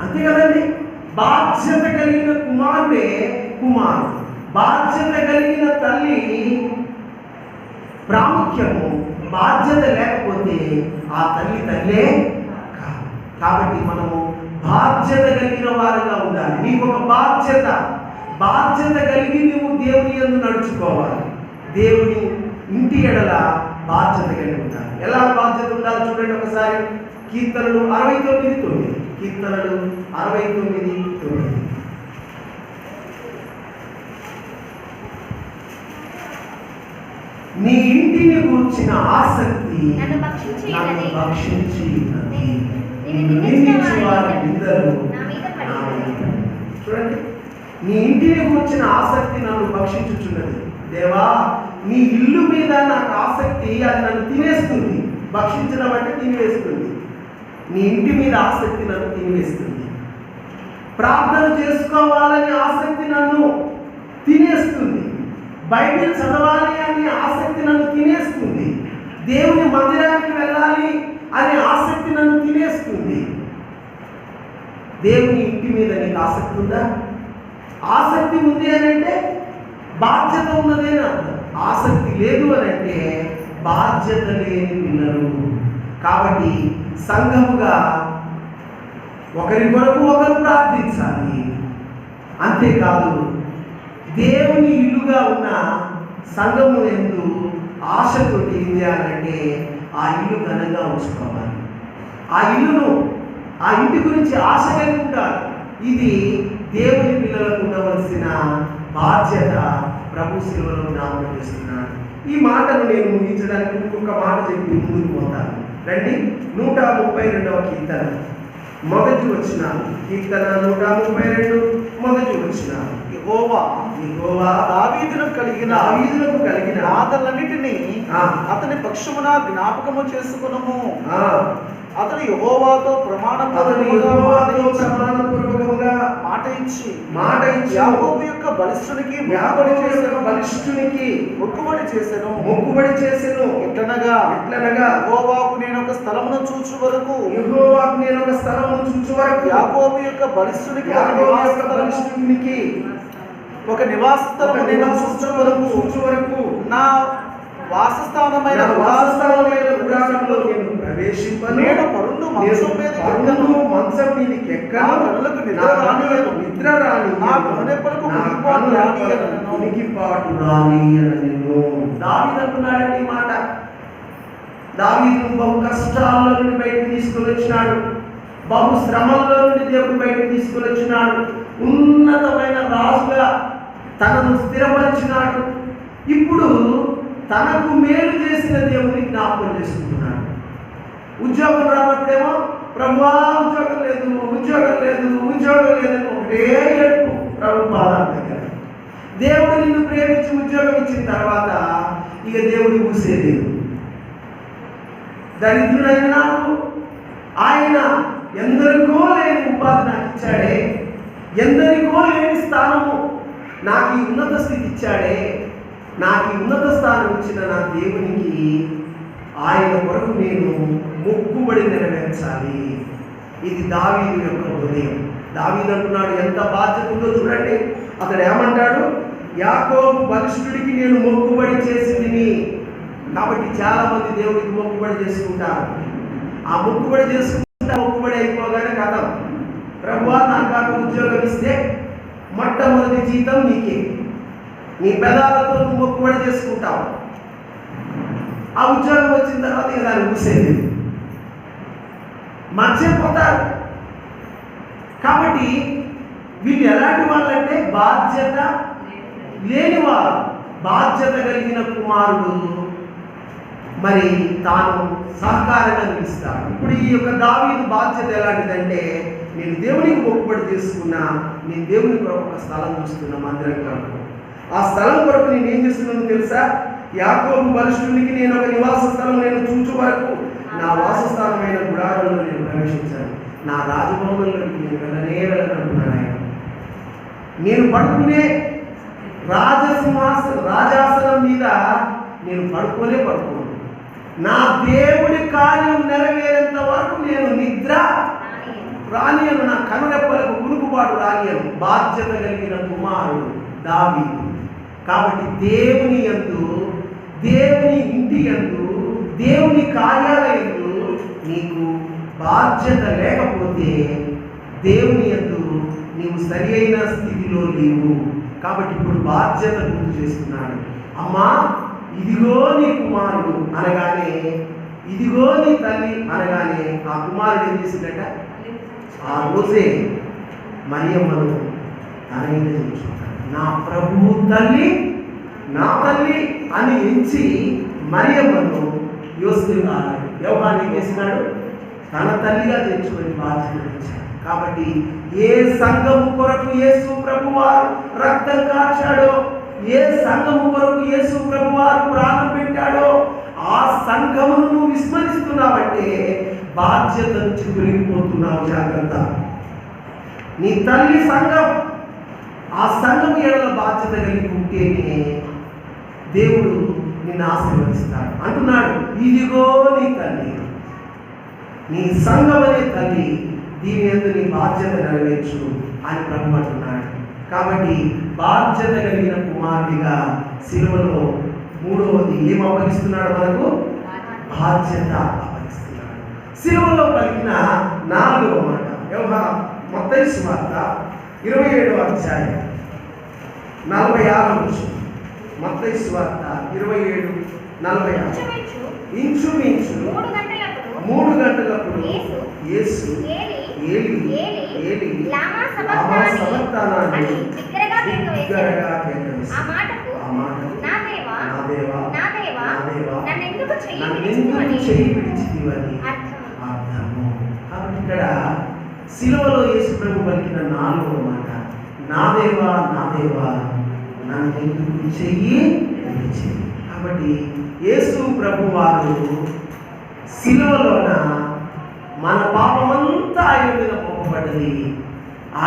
అంతే కదండి. బాధ్యత కలిగిన కుమారుడే కుమారుడు, బాధ్యత కలిగిన తల్లి ప్రాముఖ్యము. బాధ్యత లేకపోతే ఆ తల్లి తల్లే కాదు. కాబట్టి మనము బాధ్యత కలిగిన వారుగా ఉండాలి. నీకు ఒక బాధ్యత కలిగి నువ్వు దేవుని యందు నడుచుకోవాలి. దేవుని ఇంటి ఎడల బాధ్యత కలిగి ఉండాలి. ఎలా బాధ్యత ఉండాలి చూడండి ఒకసారి. కీర్తనలు 69:9. కీర్తనలు 69:9. నీ ఇంటిని కూర్చిన ఆసక్తి నన్ను భక్షించి చూడండి. నీ ఇంటిని కూర్చిన ఆసక్తి నన్ను భక్షించుచున్నది. దేవా, నీ ఇల్లు మీద నాకు ఆసక్తి, అది నన్ను తినేస్తుంది. భక్షించడం అంటే తినివేస్తుంది. నీ ఇంటి మీద ఆసక్తి నన్ను తినివేస్తుంది. ప్రార్థన చేసుకోవాలని ఆసక్తి నన్ను తినేస్తుంది. బైబిల్ చదవాలి అనే ఆసక్తి నన్ను తినేస్తుంది. దేవుని మందిరానికి వెళ్ళాలి అనే ఆసక్తి నన్ను తినేస్తుంది. దేవుని ఇంటి మీద నీకు ఆసక్తి ఉందా? ఆసక్తి ఉంది అని అంటే బాధ్యత ఉన్నదే అర్థం. ఆసక్తి లేదు అని అంటే బాధ్యత లేని పిల్లలు. కాబట్టి సంఘముగా ఒకరి కొరకు ఒకరు ప్రార్థించాలి. అంతేకాదు, దేవుని ఇల్లుగా ఉన్న సంఘము ఎందు ఆశతోటి ఏం చేయాలంటే ఆ ఇల్లు ఘనంగా ఉంచుకోవాలి. ఆ ఇల్లును, ఆ ఇంటి గురించి ఆశ కలిగి ఉండాలి. ఇది దేవుని పిల్లలకు ఉండవలసిన బాధ్యత. ప్రభు శిలువలో జ్ఞాపకం చేస్తున్నాడు. ఈ మాటను నేను ముగించడానికి ఇంకొక మాట చెప్పి ముందుకు పోతాను. రండి. 132వ కీర్తన మొదటి వచనం. కీర్తన 132 మొదటి వచనం. యెహోవా దావీదునకు కలిగిన బాధలన్నిటినీ అతని పక్షమున జ్ఞాపకము చేసుకునము. అతడు యెహోవాతో ప్రమాణపూర్వకముగా మాట ఇచ్చి యాకోబు యొక్క బలిష్ఠునికి మొక్కుబడి చేసెను. ఎట్లనగా యెహోవాకు నేను ఒక స్థలమును చూచు వరకు యాకోబు యొక్క బలిష్ఠునికి ఒక నివాస స్థలము నేను చూచు వరకు నా వాసస్థానమైన గుడారంలో నేను ప్రవేశింపను. నేను పరుండు మంచం మీదకి ఎక్కను. కనులకు నిద్ర రాని నా కనురెప్పలకు ఉనికిపాటు రానియనెను. దావీదు అంటున్నాడండి ఈ మాట. దావీదు బహు కష్టాల్లో నుండి బయటకు తీసుకొని వచ్చినాడు. బహు శ్రమల్లో నుండి దేవుడు బయటకు తీసుకొని వచ్చినాడు. ఉన్నతమైన రాజుగా తనను స్థిరపరిచినాడు. ఇప్పుడు తనకు మేలు చేసిన దేవుని జ్ఞాపకం చేసుకుంటున్నాడు. ఉద్యోగం రానప్పుడేమో ప్రభువా ఉద్యోగం లేదు అని ఒకటే ఏడుపు ప్రభు పాదాల దగ్గర. దేవుడు నిన్ను ప్రేమించి ఉద్యోగం ఇచ్చిన తర్వాత ఇక దేవుడు ఊసేది. దరిద్రుడైన నాకు ఆయన ఎందరికో లేని ఉపాధి నాకు ఇచ్చాడే, ఎందరికో లేని స్థానము నాకు ఈ ఉన్నత స్థితి ఇచ్చాడే, నాకు ఈ ఉన్నత స్థానం ఇచ్చిన నా దేవునికి ఆయన కొరకు నేను మొక్కుబడి నెరవేర్చాలి. ఇది దావీదు యొక్క హృదయం. దావీదు అంటున్నాడు, ఎంత బాధ్యత ఉందో చూడండి. అతడు ఏమంటాడు? యాకోబు బలిష్ఠుడికి నేను మొక్కుబడి చేసింది. కాబట్టి చాలా మంది దేవుడికి మొక్కుబడి చేసుకుంటారు. ఆ మొక్కుబడి చేసుకుంటా మొక్కుబడి అయిపోగానే కథం. ప్రభువా నాకు ఉద్యోగం ఇస్తే మొట్టమొదటి జీతం నీకే. నీ పెదాలతో నువ్వు మొక్కుబడి చేసుకుంటావు. ఆ ఉద్యోగం వచ్చిన తర్వాత ఇక దాన్ని మూసేది, మర్చిపోతారు. కాబట్టి వీళ్ళు ఎలాంటి వాళ్ళంటే బాధ్యత లేనివారు. బాధ్యత కలిగిన కుమారుడు మరి తాను సహకారంగా నిలుస్తాడు. ఇప్పుడు ఈ యొక్క దావీదు బాధ్యత ఎలాంటిదంటే, నేను దేవునికి మొక్కుబడి చేసుకున్నా, నేను దేవుని కొరకు ఒక స్థలం చూస్తున్నా, మందిరం కొరకు. ఆ స్థలం కొరకు నేను ఏం చేస్తున్నానో తెలుసా? యాకోబు బలిష్ఠునికి నేను ఒక నివాస స్థలం నేను చూచు వరకు నా వాసస్థానమైన గుడారంలో నేను ప్రవేశించాను. నా రాజభవనంలోకి నేను వెళ్ళనంటున్నాను ఆయన. నేను పడుకునే రాజాసనం మీద నేను పడుకోను. నా దేవుడి కార్యం నెరవేరేంత వరకు నేను నిద్ర రానియను, నా కనురెప్పలకు కునుకుబాటు రానియను. బాధ్యత కలిగిన కుమారుడు దావీదు. కాబట్టి దేవుని యందు, దేవుని ఇంటి యందు, దేవుని కార్యాలయందు నీకు బాధ్యత లేకపోతే దేవుని యందు నీవు సరి అయిన స్థితిలో లేవు. కాబట్టి ఇప్పుడు బాధ్యత గుర్తు చేస్తున్నాడు. అమ్మా, ఇదిగో నీ కుమారుడు అనగానే, ఇదిగో నీ తల్లి అనగానే ఆ కుమారుడు ఏం చేసిందట? ఆ రోజే మరియమ్మను తన ఇంటి చూసుకుంటాడు. నా ప్రభువు తల్లి, నా తల్లి అని ఎంచి మరియమ్మను యోహాను చేసినాడు, తన తల్లిగా తెచ్చుకొని బాధ్యత ఇచ్చాడు. కాబట్టి ఏ సంఘము కొరకు యేసు ప్రభువారు రక్తం కార్చాడో, ఏ సంఘము కొరకు యేసు ప్రభువారు ప్రాణం పెట్టాడో, ఆ సంఘమును నువ్వు విస్మరిస్తున్నావంటే బాధ్యత నుంచి తొలగిపోతున్నావు. జాగ్రత్త. నీ తల్లి సంఘం, ఆ సంఘం ఎడల బాధ్యత కలిగి ఉంటేనే దేవుడు నిన్ను ఆశీర్వదిస్తాడు. అంటున్నాడు, ఇదిగో నీ తల్లి, నీ సంఘం అనే తల్లి, దీని యందు నీ బాధ్యత నెరవేర్చు అని ప్రభు అంటున్నాడు. కాబట్టి బాధ్యత కలిగిన కుమారుడిగా సిలువలో మూడవది ఏం అప్పగిస్తున్నాడు మనకు? బాధ్యత అప్పగిస్తున్నాడు. సిలువలో పలికిన 4వ మాట మత్తయి సువార్త 27వ అధ్యాయం 46వ వచనం. మత్తయి సువార్త 27:46. ఇంచుమించు 3 గంటలప్పుడు యేసు ఏలి లామా సబక్తానాని బిగ్గరగా కేకవేసి, ఆ మాటకు నా దేవా నన్నెందుకు చెయ్యి విడిచితివని అర్థము. కాబట్టి ఇక్కడ సిలువలో యేసు ప్రభు పలికిన 4వ మాట, నా దేవా నన్నెందుకు చెయ్యి విడిచితివి. కాబట్టి యేసు ప్రభు వారు సిలువలోన మన పాపమంతా ఆయన మీద మోపబడ్డది.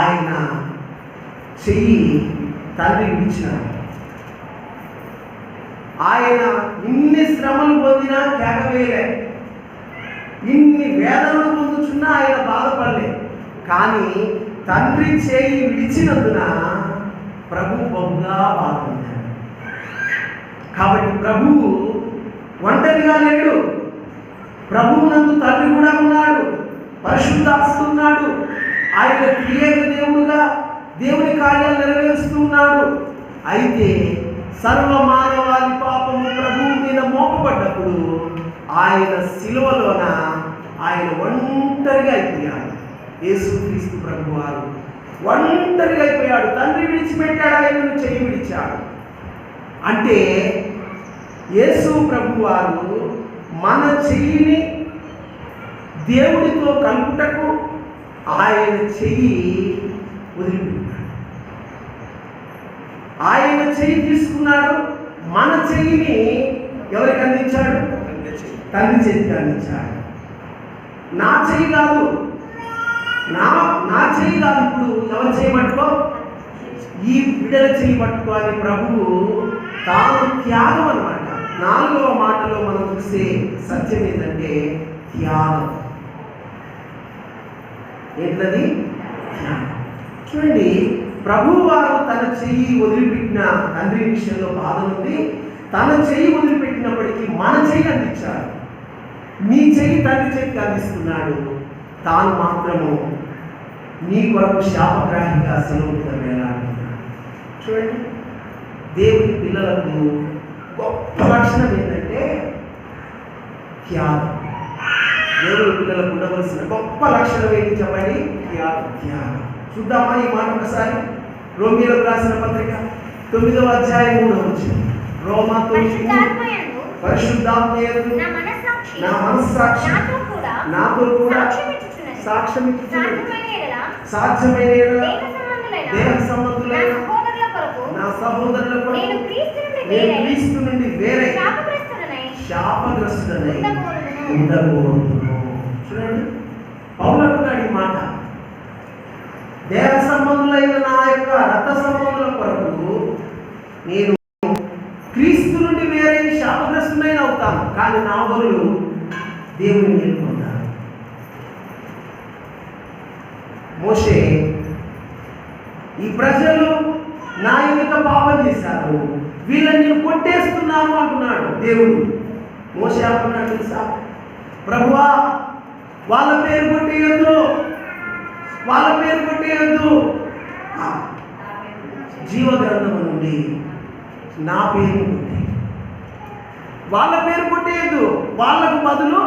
ఆయన చెయ్యి తండ్రి విడిచినాడు. ఆయన ఇన్ని శ్రమలు పొందినా కేకవేయలే, ఇన్ని వేదనలు పొందుచున్నా ఆయన బాధపడలే. కానీ తండ్రి చేయి విడిచినందున ప్రభు బహుగా బాధపడ్డాడు. కాబట్టి ప్రభువు ఒంటరిగా లేడు. ప్రభువు నందు తండ్రి కూడా ఉన్నాడు, పరిశుద్ధాత్ముడు ఉన్నాడు. ఆయన త్రియేక దేవుడుగా దేవుని కార్యాలు నెరవేరుస్తూ ఉన్నాడు. అయితే సర్వ మానవాళి పాపము ప్రభువు మీద మోపబడ్డప్పుడు ఆయన సిలువలోన ఆయన ఒంటరిగా అయిపోయాడు. యేసుక్రీస్తు ప్రభు వారు ఒంటరిగా అయిపోయాడు. తండ్రి విడిచిపెట్టాడు, ఆయనను చెయ్యి విడిచాడు. అంటే యేసు ప్రభు వారు మన చెయ్యిని దేవుడితో కలుపుటకు ఆయన చెయ్యి వదిలిపెట్టాడు. ఆయన చెయ్యి తీసుకున్నాడు. మన చెయ్యిని ఎవరికి అందించాడు? తండ్రి చేతికి అందించాడు. నా చెయ్యి కాదు, నా చెయ్యి కాదు. ఇప్పుడు ఎవరు చెయ్యి పట్టుకో? ఈ బిడ్డల చెయ్యి పట్టుకో అని ప్రభువు తాను త్యాగం అన్నమాట. 4వ మాటలో మనం చూసే సత్యం ఏంటంటే త్యాగం. ఏంటది? త్యాగం. చూడండి, ప్రభువు వారు తన చెయ్యి వదిలిపెట్టిన తండ్రి విషయంలో బాధ ఉంది. తన చెయ్యి వదిలిపెట్టినప్పటికీ మన చెయ్యి అందించాడు. నీ చెయ్యి తండ్రి చేతికి అందిస్తున్నాడు. తాను మాత్రము నీ కొరకు శాపగ్రాహిగా సెలవు మీద వేలాడుతున్నాడు. చూడండి, దేవుని పిల్లలకు గొప్ప లక్షణం ఏంటంటే త్యాగం. దేవుని పిల్లలకు ఉండవలసిన గొప్ప లక్షణం ఏంటి చెప్పండి? త్యాగం. చూద్దామా ఈ మాట ఒకసారి? రోమీయులకు రాసిన పత్రిక 9వ అధ్యాయం 3వ వచనం. రోమా 9. పరిశుద్ధాత్మ యందు నా మనస్సాక్షి నా మనస్సాక్షి నాతో కూడా సాక్ష్యం ఇచ్చుచున్నది. సాధ్యమైన యెడల దేహ సంబంధులైన నా సహోదరుల కొరకు నేను క్రీస్తు నుండి వేరే శాపగ్రస్తుడనై ఉండకూడదును. చూడండి, పౌలు అంటున్నాడు ఈ మాట. దేహ సంబంధులైన నా యొక్క రక్త సంబంధుల కొరకు నేను క్రీస్తు నుండి వేరే శాపగ్రస్తుడైన అవుతాను, కానీ నా బదులు దేవుని ఎన్నుకుంటాను. మోషే, ఈ ప్రజలు నా ఎదుట పాపం చేశారు, వీళ్ళని నేను కొట్టేస్తున్నాను అంటున్నాడు దేవుడు. మోషే అంటున్నాడు తెలుసా, ప్రభువా వాళ్ళ పేరు కొట్టేయద్దు, వాళ్ళ పేరు కొట్టేయద్దు, జీవ గ్రంథము నుండి నా పేరు కొట్టే, వాళ్ళ పేరు కొట్టేయద్దు, వాళ్ళకు బదులు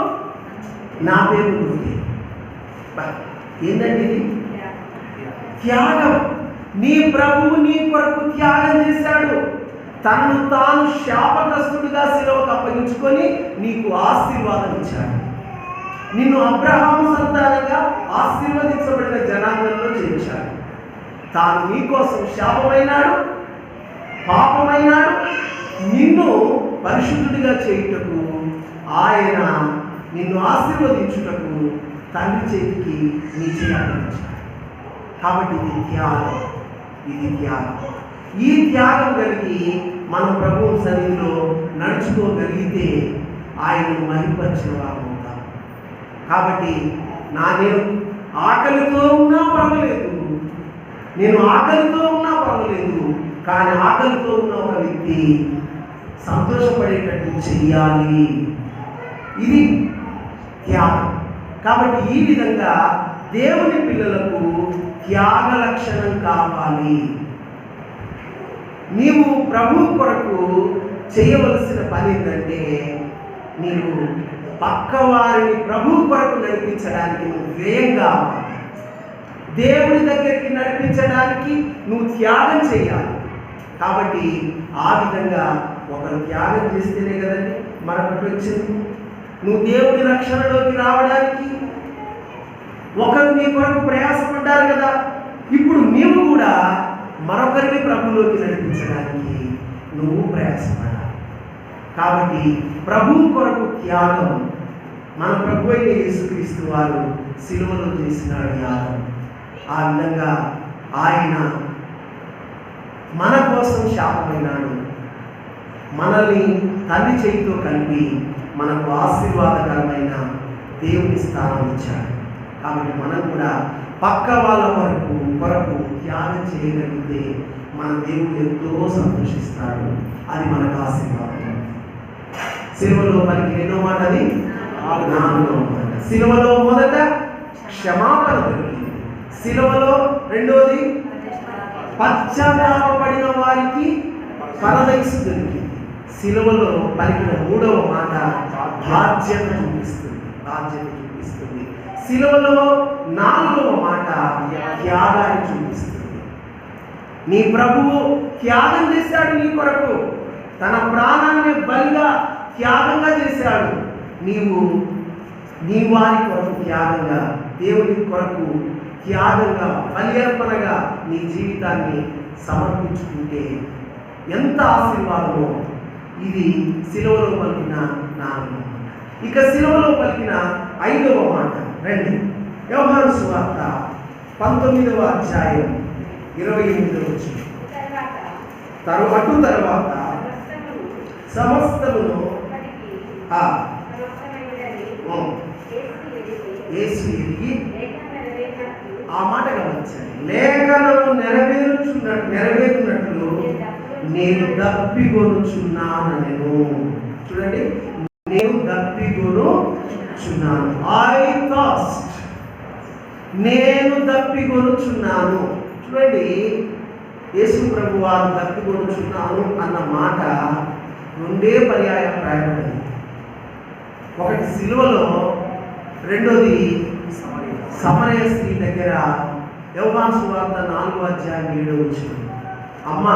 నా పేరు కొట్టే. ఏంటండి ఇది? త్యాగం. నీ ప్రభువు నీ కొరకు త్యాగం చేశాడు. తనను తాను శాపగ్రస్తుడిగా శిలువకు అప్పగించుకొని నీకు ఆశీర్వాదం ఇచ్చాడు. నిన్ను అబ్రహాము సంతానంగా ఆశీర్వదించబడిన జనాంగంలో చేర్చాడు. తాను నీ కోసం శాపమైనాడు, పాపమైనాడు. నిన్ను పరిశుద్ధుడిగా చేయుటకు ఆయన నిన్ను ఆశీర్వదించుటకు తండ్రి చేతికి నీ చేయాలి. కాబట్టి ఇది త్యాగం, ఇది త్యాగం. ఈ త్యాగం కలిగి మనం ప్రభువు సన్నిధిలో నడుచుకోగలిగితే ఆయనను మహిమపరిచిన వారు అవుతాం. కాబట్టి నేను ఆకలితో ఉన్నా పర్వాలేదు, నేను ఆకలితో ఉన్నా పర్వాలేదు, కానీ ఆకలితో ఉన్న ఒక వ్యక్తి సంతోషపడేటట్టు చెయ్యాలి. ఇది త్యాగం. కాబట్టి ఈ విధంగా దేవుని పిల్లలకు త్యాగ లక్షణం కావాలి. నీవు ప్రభు కొరకు చేయవలసిన పని ఏంటంటే, నీవు పక్క వారిని ప్రభు కొరకు నడిపించడానికి నువ్వు వ్యయం కావాలి. దేవుడి దగ్గరికి నడిపించడానికి నువ్వు త్యాగం చేయాలి. కాబట్టి ఆ విధంగా ఒకరు త్యాగం చేస్తేనే కదండి మరొకటి వచ్చింది. నువ్వు దేవుడి రక్షణలోకి రావడానికి ఒకరు నీ కొరకు ప్రయాసపడ్డారు కదా, ఇప్పుడు నీవు కూడా మరొకరిని ప్రభులోకి నడిపించడానికి నువ్వు ప్రయాసపడాలి. కాబట్టి ప్రభు కొరకు త్యాగం మన ప్రభు అయిన యేసుక్రీస్తు వారు సిలువలో చేసినాడు త్యాగం. ఆ విధంగా ఆయన మన కోసం శాపమైనాడు, మనల్ని తల్లి చేతితో కలిపి మనకు ఆశీర్వాదకరమైన దేవుని స్థానం ఇచ్చాడు. కాబట్టి మనం కూడా పక్క వాళ్ళ కొరకు త్యాగం చేయగలిగితే మన దేవుడు ఎంతో సంతోషిస్తాడు. అది మనకు ఆశీర్వాదం. సిలువలో మనకి ఎన్నో మాట, అది 4వ మాట. సిలువలో మొదట క్షమాపణ దొరికింది, సిలువలో రెండోది పశ్చాత్తాపపడిన వారికి పరదైసు దొరికింది, సిలువలో పలికిన 3వ మాట బాధ్యత చూపిస్తుంది, బాధ్యత చూపిస్తుంది. సిలువలో 4వ మాట త్యాగాన్ని చూపిస్తుంది. నీ ప్రభువు త్యాగం చేశాడు నీ కొరకు, తన ప్రాణాన్ని బలిగా త్యాగంగా చేశాడు. నీవు నీ వారి కొరకు త్యాగంగా, దేవుని కొరకు త్యాగంగా, బలి అర్పణగా నీ జీవితాన్ని సమర్పించుకుంటే ఎంత ఆశీర్వాదమో. ఇది సిలువలో పలికిన 4వ మాట. ఇక సిలువలో పలికిన 5వ మాట రండి. యోహాను సువార్త 19వ అధ్యాయం 28వ వచనం. తరువాత సమస్తమును యేసు ఎరిగి, ఆ మాట గమనించండి, లేఖనము నెరవేరునట్లు నేను దప్పిగొనుచున్నాను. చూడండి, నేను దప్పిగొనుచున్నాను. ఐ థర్స్ట్, నేను దప్పిగొనుచున్నాను. చూడండి, యేసు ప్రభు వారు దప్పిగొనుచున్నాను అన్న మాట 2 పర్యాయం రాయబడింది. ఒకటి సిలువలో, రెండోది సమరయ స్త్రీ దగ్గర. యోహాను సువార్త 4వ అధ్యాయం 7వ వచనం. అమ్మ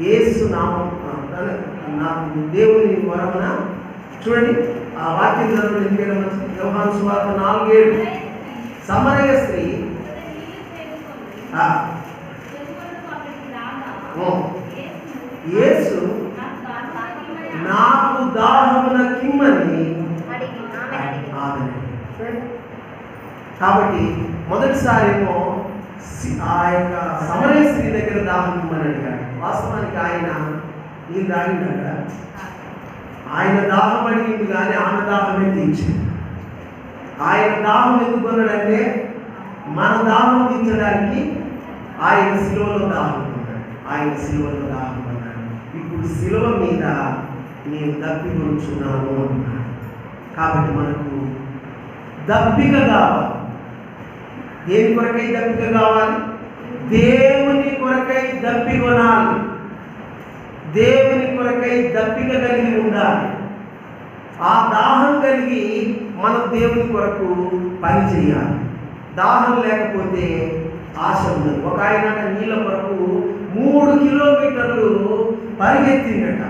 యేసు నామం నాకు దేవుని వరమున చూడండి ఆ వాక్యం చదవండి. ఎందుకంటే మంచిది. యోహాను సువార్త 4:7 సమరయ స్త్రీ యేసు నాకు దాహమున కిమ్మని ఆమె. కాబట్టి మొదటిసారేమో ఆ యొక్క సమరయ స్త్రీ దగ్గర దాహం ఇమ్మని అడిగాడు. వాస్తవానికి ఆయన నీళ్ళు తాగిండట. ఆయన దాహం అడిగింది కానీ ఆమె దాహమే తీర్చింది. ఆయన దాహం ఎందుకు కొన్నాడంటే మన దాహం తీర్చడానికి ఆయన శిలువలో దాహం కొన్నాడు. ఆయన శిలువలో దాహం కొన్నాడు. ఇప్పుడు శిలువ మీద నేను దప్పికొనుచున్నాను అన్నాడు. కాబట్టి మనకు దప్పిక కావాలి. దేని కొరకై దప్పిక కావాలి? దేవుని కొరకై దప్పికొనాలి. దేవుని కొరకై దప్పిక కలిగి ఉండాలి. ఆ దాహం కలిగి మనం దేవుని కొరకు పని చేయాలి. దాహం లేకపోతే ఆశ ఉండదు. ఒక ఆయన నీళ్ళ కొరకు 3 కిలోమీటర్లు పరిగెత్తిందట.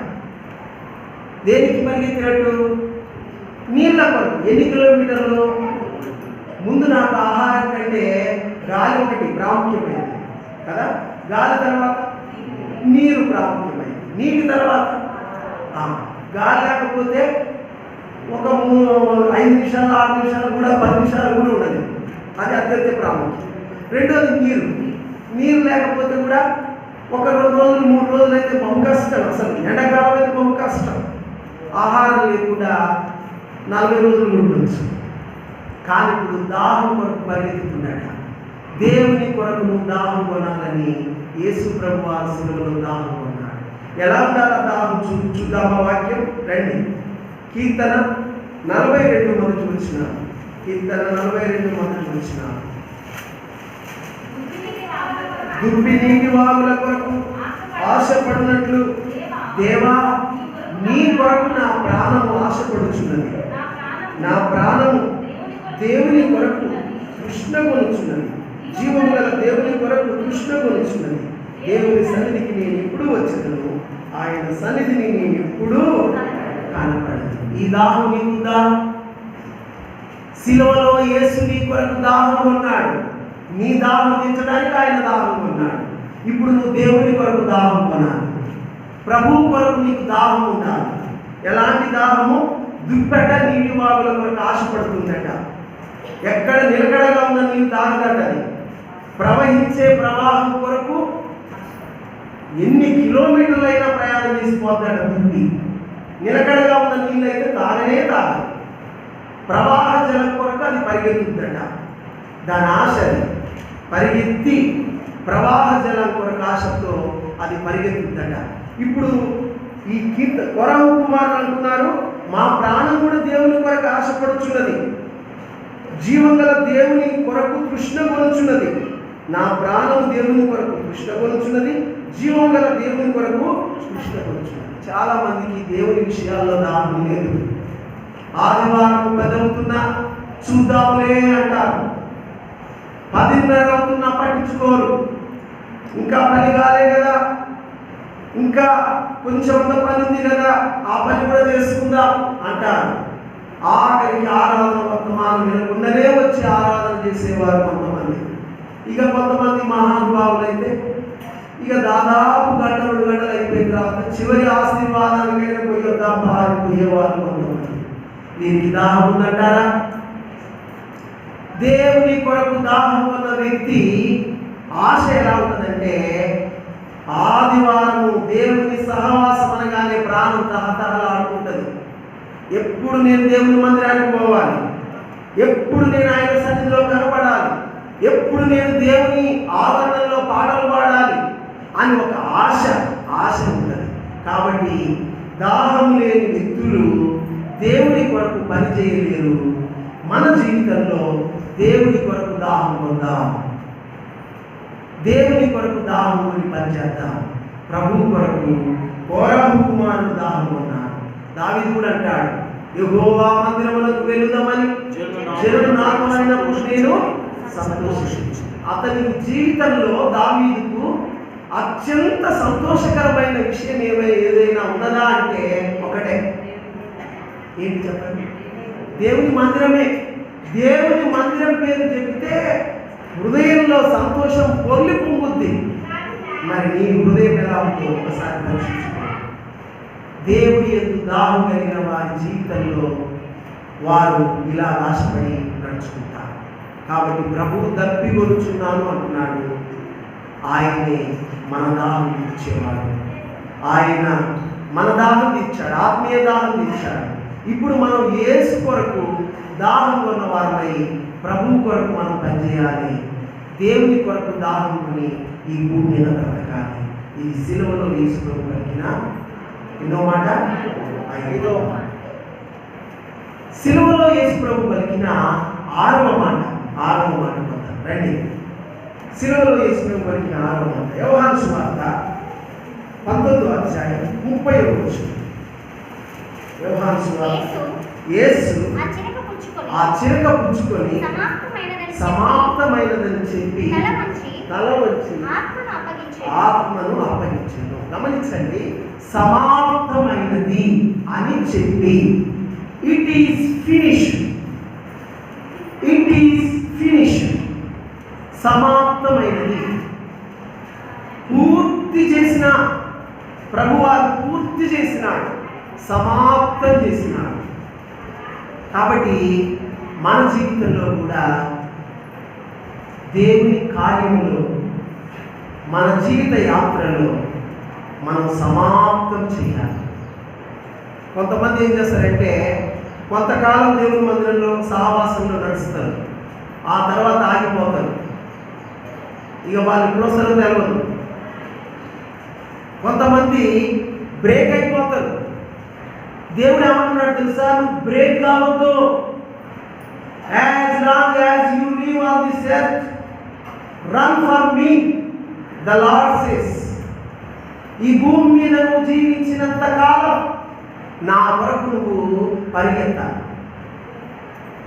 దేనికి పరిగెత్తినట్టు? నీళ్ళ కొరకు. ఎన్ని కిలోమీటర్లు? ముందు నాకు ఆహారం కంటే గాలి ఒకటి ప్రాముఖ్యమైనది కదా. గాలి తర్వాత నీరు ప్రాముఖ్యమైనది. నీటి తర్వాత గాలి లేకపోతే ఒక 5 నిమిషాలు 6 నిమిషాలు కూడా 10 నిమిషాలు కూడా ఉండదు. అది అత్యంత ప్రాముఖ్యం. రెండోది నీరు. నీరు లేకపోతే కూడా ఒక 2 రోజులు 3 రోజులు అయితే బహు కష్టం. అసలు ఎండాకాలం అయితే బహు కష్టం. ఆహారం లేకుండా 40 రోజులు ఉండొచ్చు. కానీ ఇప్పుడు దాహం కొరకు పరిగెత్తుతున్నాడ. దేవుని కొరకు నువ్వు దాహం కొనాలని యేసు ప్రభు వారి శిలువలో దాహం కొన్నాడు. ఎలా ఉండాలా దాహం చూద్దామా వాక్యం రండి. కీర్తన 42 మొదటి వచ్చిన. కీర్తన 42 మొదటి వచ్చిన. దుప్పి నీటి వాగుల కొరకు ఆశపడినట్లు దేవా నీ కొరకు నా ప్రాణము ఆశపడుచున్నది. నా ప్రాణము దేవుని కొరకు తృష్ణగొనుచున్నది. జీవము గల దేవుని కొరకు తృష్ణగొనుచున్నది. దేవుని సన్నిధికి నేను ఎప్పుడు వచ్చేదను, ఆయన సన్నిధిని నేను ఎప్పుడూ కనపడను. ఈ దాహం నీకుందా? శిలువలో యేసు నీ కొరకు దాహం ఉన్నాడు. నీ దాహం తీర్చడానికి ఆయన దాహం కొన్నాడు. ఇప్పుడు నువ్వు దేవుని కొరకు దాహం కొనాలి. ప్రభువు కొరకు నీకు దాహం ఉండాలి. ఎలాంటి దాహము? దుప్పెట నీటి వాగుల కొరకు ఆశపడుతుందట. ఎక్కడ నిలకడగా ఉన్న నీళ్ళు తాగదట. అది ప్రవహించే ప్రవాహం కొరకు ఎన్ని కిలోమీటర్లైనా ప్రయాణం చేసిపోతాడ. దుప్పి నిలకడగా ఉన్న నీళ్ళు అయితే తాగనే తాగదు. ప్రవాహ జలం కొరకు అది పరిగెత్తుద్దట. దాని ఆశ అది పరిగెత్తి ప్రవాహ జలం కొరకు ఆశతో అది పరిగెత్తుద్దట. ఇప్పుడు ఈ కొరహు కుమారులు అంటున్నారు, మా ప్రాణం కూడా దేవుని కొరకు ఆశపడుచున్నది. జీవం గల దేవుని కొరకు తృష్ణగొనుచున్నది. నా ప్రాణం దేవుని కొరకు తృష్ణగొనుచున్నది. జీవం గల దేవుని కొరకు తృష్ణగొనుచున్నది. చాలా మందికి దేవుని విషయాల్లో దాహం లేదు. ఆదివారం పెదవుతున్నా చూద్దాంలే అంటారు. 10:30 అవుతున్నా పట్టించుకోరు. ఇంకా పని కాలే కదా, ఇంకా కొంచెం పని ఉంది కదా, ఆ పని కూడా చేసుకుందాం అంటారు. ఆఖరికి ఆరాధన వర్తమానం వినకుండానే వచ్చి ఆరాధన చేసేవారు కొంతమంది. ఇక కొంతమంది మహానుభావులు అయితే ఇక దాదాపు 1-2 గంటలు అయిపోయిన తర్వాత చివరి ఆశీర్వాదానికైనా పోయేద్దాం పోయేవారు కొంతమంది. దీనికి దాహం ఉందంటారా? దేవుని కొరకు దాహం ఉన్న వ్యక్తి ఆశ ఎలా ఉంటుందంటే, ఆదివారము దేవుని సహవాసం అనగానే ప్రాణం తహతహలాడుతుంటుంది. ఎప్పుడు నేను దేవుని మందిరానికి పోవాలి, ఎప్పుడు నేను ఆయన సన్నిధిలో కనపడాలి, ఎప్పుడు నేను దేవుని ఆవరణలో పాటలు పాడాలి అని ఒక ఆశ ఉంటుంది. కాబట్టి దాహం లేని వ్యక్తులు దేవుని కొరకు పని చేయలేరు. మన జీవితంలో దేవుని కొరకు దాహం పొందాం. దేవుని కొరకు దాహం కొని పనిచేద్దాం. ప్రభు కొరకు కోరహు కుమారుడు దాహం కొన్నాడు. దావీదు కూడా అంటాడు, యెహోవా మందిరములకు వెళుదామని జనులు నాకు అన్నప్పుడు నేను సంతోషించు. అతని జీవితంలో దావీదుకు అత్యంత సంతోషకరమైన విషయం ఏదైనా ఉన్నదా అంటే ఒకటే. ఏంటి చెప్పండి? దేవుని మందిరమే. దేవుని మందిరం పేరు చెబితే హృదయంలో సంతోషం పొర్లి పొంగుద్ది. మరి నీ హృదయం ఎలా ఉందో ఒకసారి పరీక్షించుకో. దేవుడి యందు దాహం కలిగిన వారి జీవితంలో వారు ఇలా ఆశపడి నడుచుకుంటారు. కాబట్టి ప్రభువు దప్పిగొలుచున్నాను అంటున్నాడు. ఆయనే మన దాహం తీర్చేవాడు. ఆయన మన దాహం తీర్చాడు, ఆత్మీయ దాహం తీర్చాడు. ఇప్పుడు మనం యేసు కొరకు దాహం కొన్న వారిపై ప్రభు కొరకు మనం పనిచేయాలి. దేవుని కొరకు దాహం కొని ఈ భూమి మీద బ్రతకాలి. ఈ సిలువలో యేసు ప్రభు పలికిన ఎన్నో మాట, ఐదో మాట. సిలువలో యేసు ప్రభు పలికిన ఆరవ మాట పొందాం. రండి, సిలువలో యేసు ప్రభు పలికిన ఆరవ మాట యోహాను సువార్త 19వ అధ్యాయం 30వ వచనం. యోహాను సువార్త. యేసు ఆ చిరక పుచ్చుకొని సమాప్తమైనదని చెప్పి తల వంచి ఆత్మను అప్పగించాను. గమనించండి, సమాప్తమైనది అని చెప్పి it is finished. It is finished. సమాప్తమైనది, పూర్తి చేసిన ప్రభువారు పూర్తి చేసినాడు, సమాప్తం చేసినాడు. కాబట్టి మన జీవితంలో కూడా దేవుని కార్యములో, మన జీవిత యాత్రలో మనం సమాప్తం చేయాలి. కొంతమంది ఏం చేస్తారంటే కొంతకాలం దేవుని మందిరంలో సహవాసంలో నడుస్తారు, ఆ తర్వాత ఆగిపోతారు. ఇక వాళ్ళు ఇప్పుడు వస్తారో తెలియదు. కొంతమంది బ్రేక్ అయిపోతారు. దేవుడు ఏమంటున్నాడు తెలుసా? నువ్వు బ్రేక్ కావద్దు. As long as you live on this earth, run for me, the Lord says. ఈ భూమి మీద నువ్వు జీవించినంత కాలం నా కొరకు నువ్వు పరిగెత్తాలి.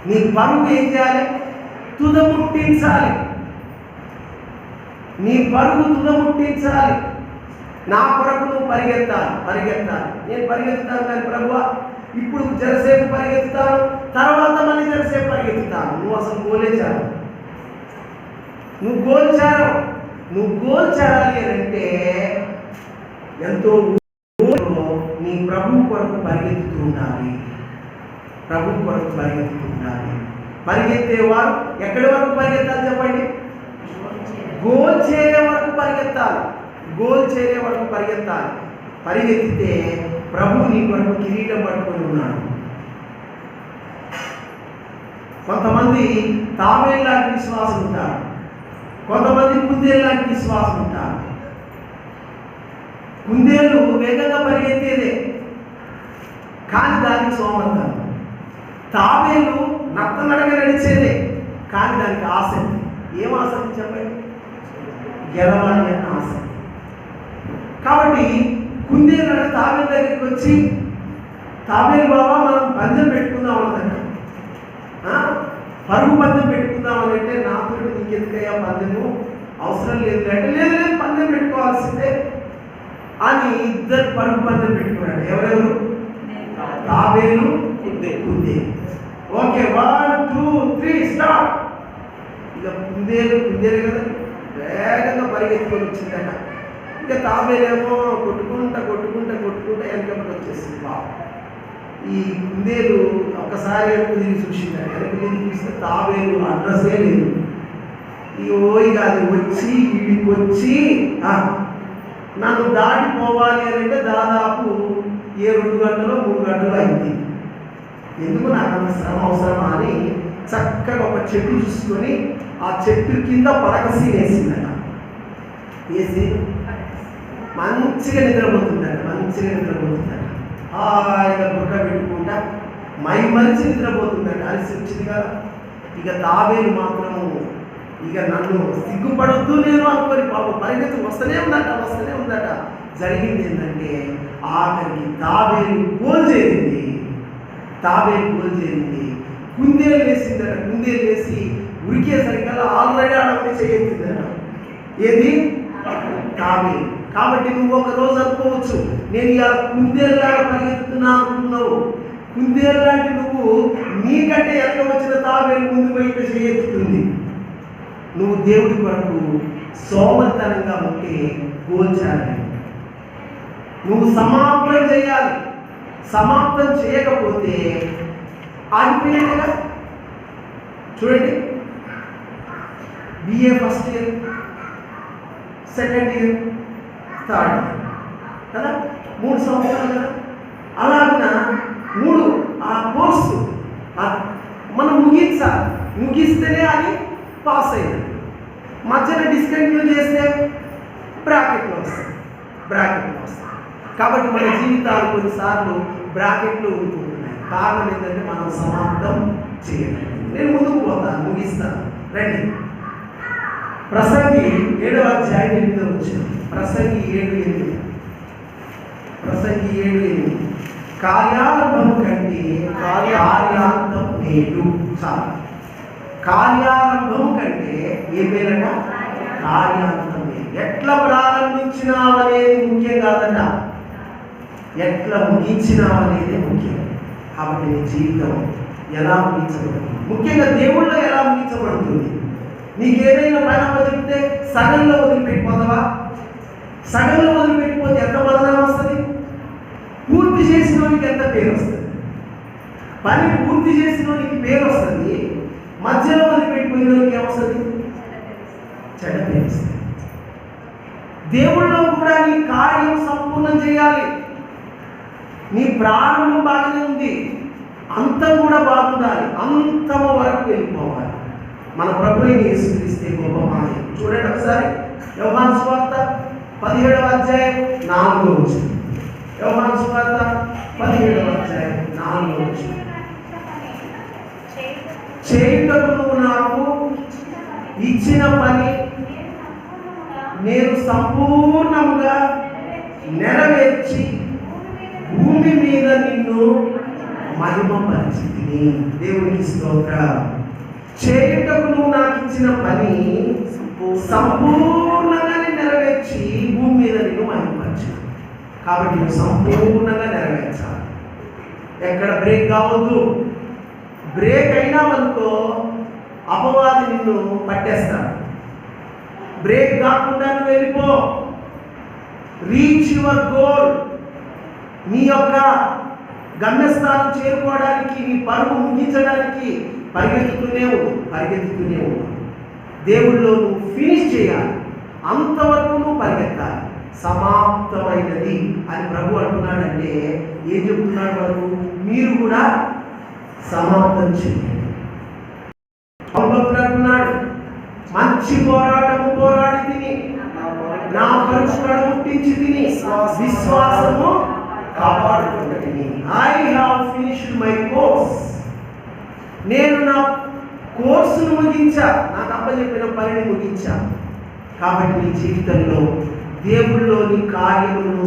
నీ పరుగు ఏం చేయాలి? తుదముట్టించాలి. నీ పరుగు తుదముట్టించాలి. నా కొరకు నువ్వు పరిగెత్తాలి. నేను పరిగెత్తుతాను కానీ ప్రభువా, ఇప్పుడు జరసేపు పరిగెత్తుతాను, తర్వాత మళ్ళీ జరసేపు పరిగెత్తుతాను. నువ్వు అసలు గోలేచారు. నువ్వు గోల్ చేరాలి అని అంటే ఎంతో నీ ప్రభు కొరకు పరిగెత్తుతూ ఉండాలి. పరిగెత్తేవారు ఎక్కడి వరకు పరిగెత్తాలి చెప్పండి? గోల్ చేరే వరకు పరిగెత్తాలి. పరిగెత్తితే ప్రభు నీ కొరకు కిరీటం పట్టుకొని ఉన్నాడు. కొంతమంది తాబేలు లాంటి విశ్వాసం ఉంటారు, కొంతమంది కుందేలు లాంటి విశ్వాసం ఉంటారు. కుందేలు వేగంగా పరిగెత్తేదే, కానీ దానికి సోమర్థం. తాబేలు నత్తనడక నడిచేదే, కానీ దానికి ఆసక్తి. ఏం ఆసక్తి చెప్పండి? గెలవాలి అన్న ఆసక్తి. కాబట్టి కుందేలు తాబేలు దగ్గరికి వచ్చి, తాబేలు బాబా మనం పందెం పెట్టుకుందాం అన్నదంట. పరుగు పందెం పెట్టుకుందాం అని అంటే, నాతో నీకెందుకయ్యా పందెము, అవసరం లేదు అంటే, లేదు పందెం పెట్టుకోవాల్సిందే అని ఇద్దరు పరుగు పందెం పెట్టుకున్నాడు. ఎవరెవరు? తాబేలు, కుందేలు. Okay, 1 2 3 start. ఇక కుందేలు కదా వేగంగా పరిగెత్తుకొని వచ్చిందట. ఇక తాబేలేమో కొట్టుకుంటా వెనకబడి వచ్చేసింది. బాబు, ఈ కుందేలు ఒక్కసారి వెనక్కి తిరిగి చూసిందని. వెనక్కి తిరిగి చూస్తే తాబేలు అడ్రస్సే లేదు. ఇక అది వచ్చి వీడికి వచ్చి నన్ను దాటిపోవాలి అని అంటే దాదాపు 2 గంటలు 3 గంటలు అయింది. ఎందుకు నాకు అంత శ్రమ అవసరమా అని చక్కగా ఒక చెట్టు చూసుకొని ఆ చెట్టు కింద పడకసి వేసిందట. వేసి మంచిగా నిద్రపోతుందట. హాయిగా బుర్ర పెట్టుకుంటా మైమరిచి నిద్రపోతుందట. అలసి వచ్చింది కదా. ఇక తాబేలు మాత్రము ఇక నన్ను సిగ్గుపడొద్దు నేను అనుకొని పాపం పరిగెత్తు వస్తూనే ఉందట. జరిగింది ఏంటంటే ఆఖరికి తాబేలు గోల్ చేరింది. కుందేలు వేసిందట. కుందేలు వేసి ఉరికేసరికల్లా ఆల్రెడీ ఆడమని చేయించిందట. ఏది? తాబే. కాబట్టి నువ్వు ఒక రోజు అనుకోవచ్చు, నేను ఇలా కుందేలులాగా పరిగెత్తుతున్నా అనుకున్నావు. కుందేలులాంటి నువ్వు నీకంటే ఎక్కడ వచ్చిన తాబేలు ముందు బయట చేయెత్తుతుంది. నువ్వు దేవుడి కొరకు సోమరితనంగా ఉంటే గోల్చాలి. నువ్వు సమాప్తం చేయాలి. సమాప్తం చేయకపోతే ఆగిపోయేదిగా. చూడండి, BA first year, second year, third year కదా, 3 సంవత్సరాలు కదా. అలాగ 3 ఆ కోర్సు మనం ముగించాలి. ముగిస్తేనే అది పాస్ అయింది. మధ్యలో డిస్కంటిన్యూ చేస్తే బ్రాకెట్లో వస్తాయి. కాబట్టి మన జీవితాలు కొన్నిసార్లు బ్రాకెట్లు ఉంటున్నాయి. కారణం ఏంటంటే మనం సమాప్తం చేయలేదు. నేను ముందుకు పోతాను, ముగిస్తాను. రండి, ప్రసంగి 7వ అధ్యాయం 8వ వచనం. ప్రసంగి 7:8. కార్యారంభము కంటే కార్యాంతం మేలు. చాలు. కార్యారంభము కంటే ఏ మేలట? కార్యాంతం మేలు. ఎట్లా ప్రారంభించినావనేది ముఖ్యం కాదట, ఎట్లా ముగించినావనేది ముఖ్యం. కాబట్టి నీ జీవితం ఎలా ముగించబడుతుంది, ముఖ్యంగా దేవుళ్ళో ఎలా ముగించబడుతుంది? నీకేదైనా పైన చెప్తే సగంలో వదిలిపెట్టిపోతావా? సగంలో వదిలిపెట్టిపోతే ఎంత బలనం వస్తుంది? పూర్తి చేసినోనికి ఎంత పేరు వస్తుంది? పని పూర్తి చేసినోనికి పేరు వస్తుంది. మధ్యలో వదిలిపెట్టిపోయినోనికి ఏమొస్తుంది? చెడ్డ పేరు వస్తుంది. దేవుళ్ళో కూడా నీ కార్యం సంపూర్ణం చేయాలి. నీ ప్రారంభం బాగానే ఉంది, అంతం కూడా బాగుండాలి. అంతము వరకు వెళ్ళిపోవాలి. మన ప్రభువుని యేసుక్రీస్తే గొప్ప మాట. చూడండి ఒకసారి, యోహాను సువార్త 17వ అధ్యాయం 4వ వచనం. యోహాను సువార్త 17వ అధ్యాయం 4వ వచనం. చేయుటకు నువ్వు నాకు ఇచ్చిన పని నేను సంపూర్ణముగా నెరవేర్చి భూమి మీద నిన్ను మహిమపరిచితిని. దేవునికి స్తోత్రం. చేయుటకు నువ్వు నాకు ఇచ్చిన పని సంపూర్ణంగా నెరవేర్చి భూమి మీద నిన్ను మహిమపరిచి. కాబట్టి నువ్వు సంపూర్ణంగా నెరవేర్చాలి. ఎక్కడ బ్రేక్ కావద్దు. బ్రేక్ అయినావనుకో అపవాది నిన్ను పట్టేస్తాడు. బ్రేక్ కాకుండా నువ్వు వెళ్ళిపో. Reach your goal. నీ యొక్క గమ్యస్థానం చేరుకోవడానికి, నీ పరుగు ముగించడానికి పరిగెత్తుతూనే ఉండు. దేవుళ్ళో నువ్వు ఫినిష్ చేయాలి. అంతవరకు నువ్వు పరిగెత్తాలి. సమాప్తమైనది అని ప్రభు అంటున్నాడంటే ఏం చెప్తున్నాడు? వరకు మీరు కూడా సమాప్తం చేయండి. అంటున్నాడు, మంచి పోరాటము పోరాడి తిని నా పరుగు ముట్టించి తిని విశ్వాసము కాపాడుకున్నది. I have finished my course. నేను నా కోర్సును ముగించా, నాకు అప్పచెప్పిన పనిని ముగించా. కాబట్టి నీ జీవితంలో దేవుళ్ళలోని కార్యములను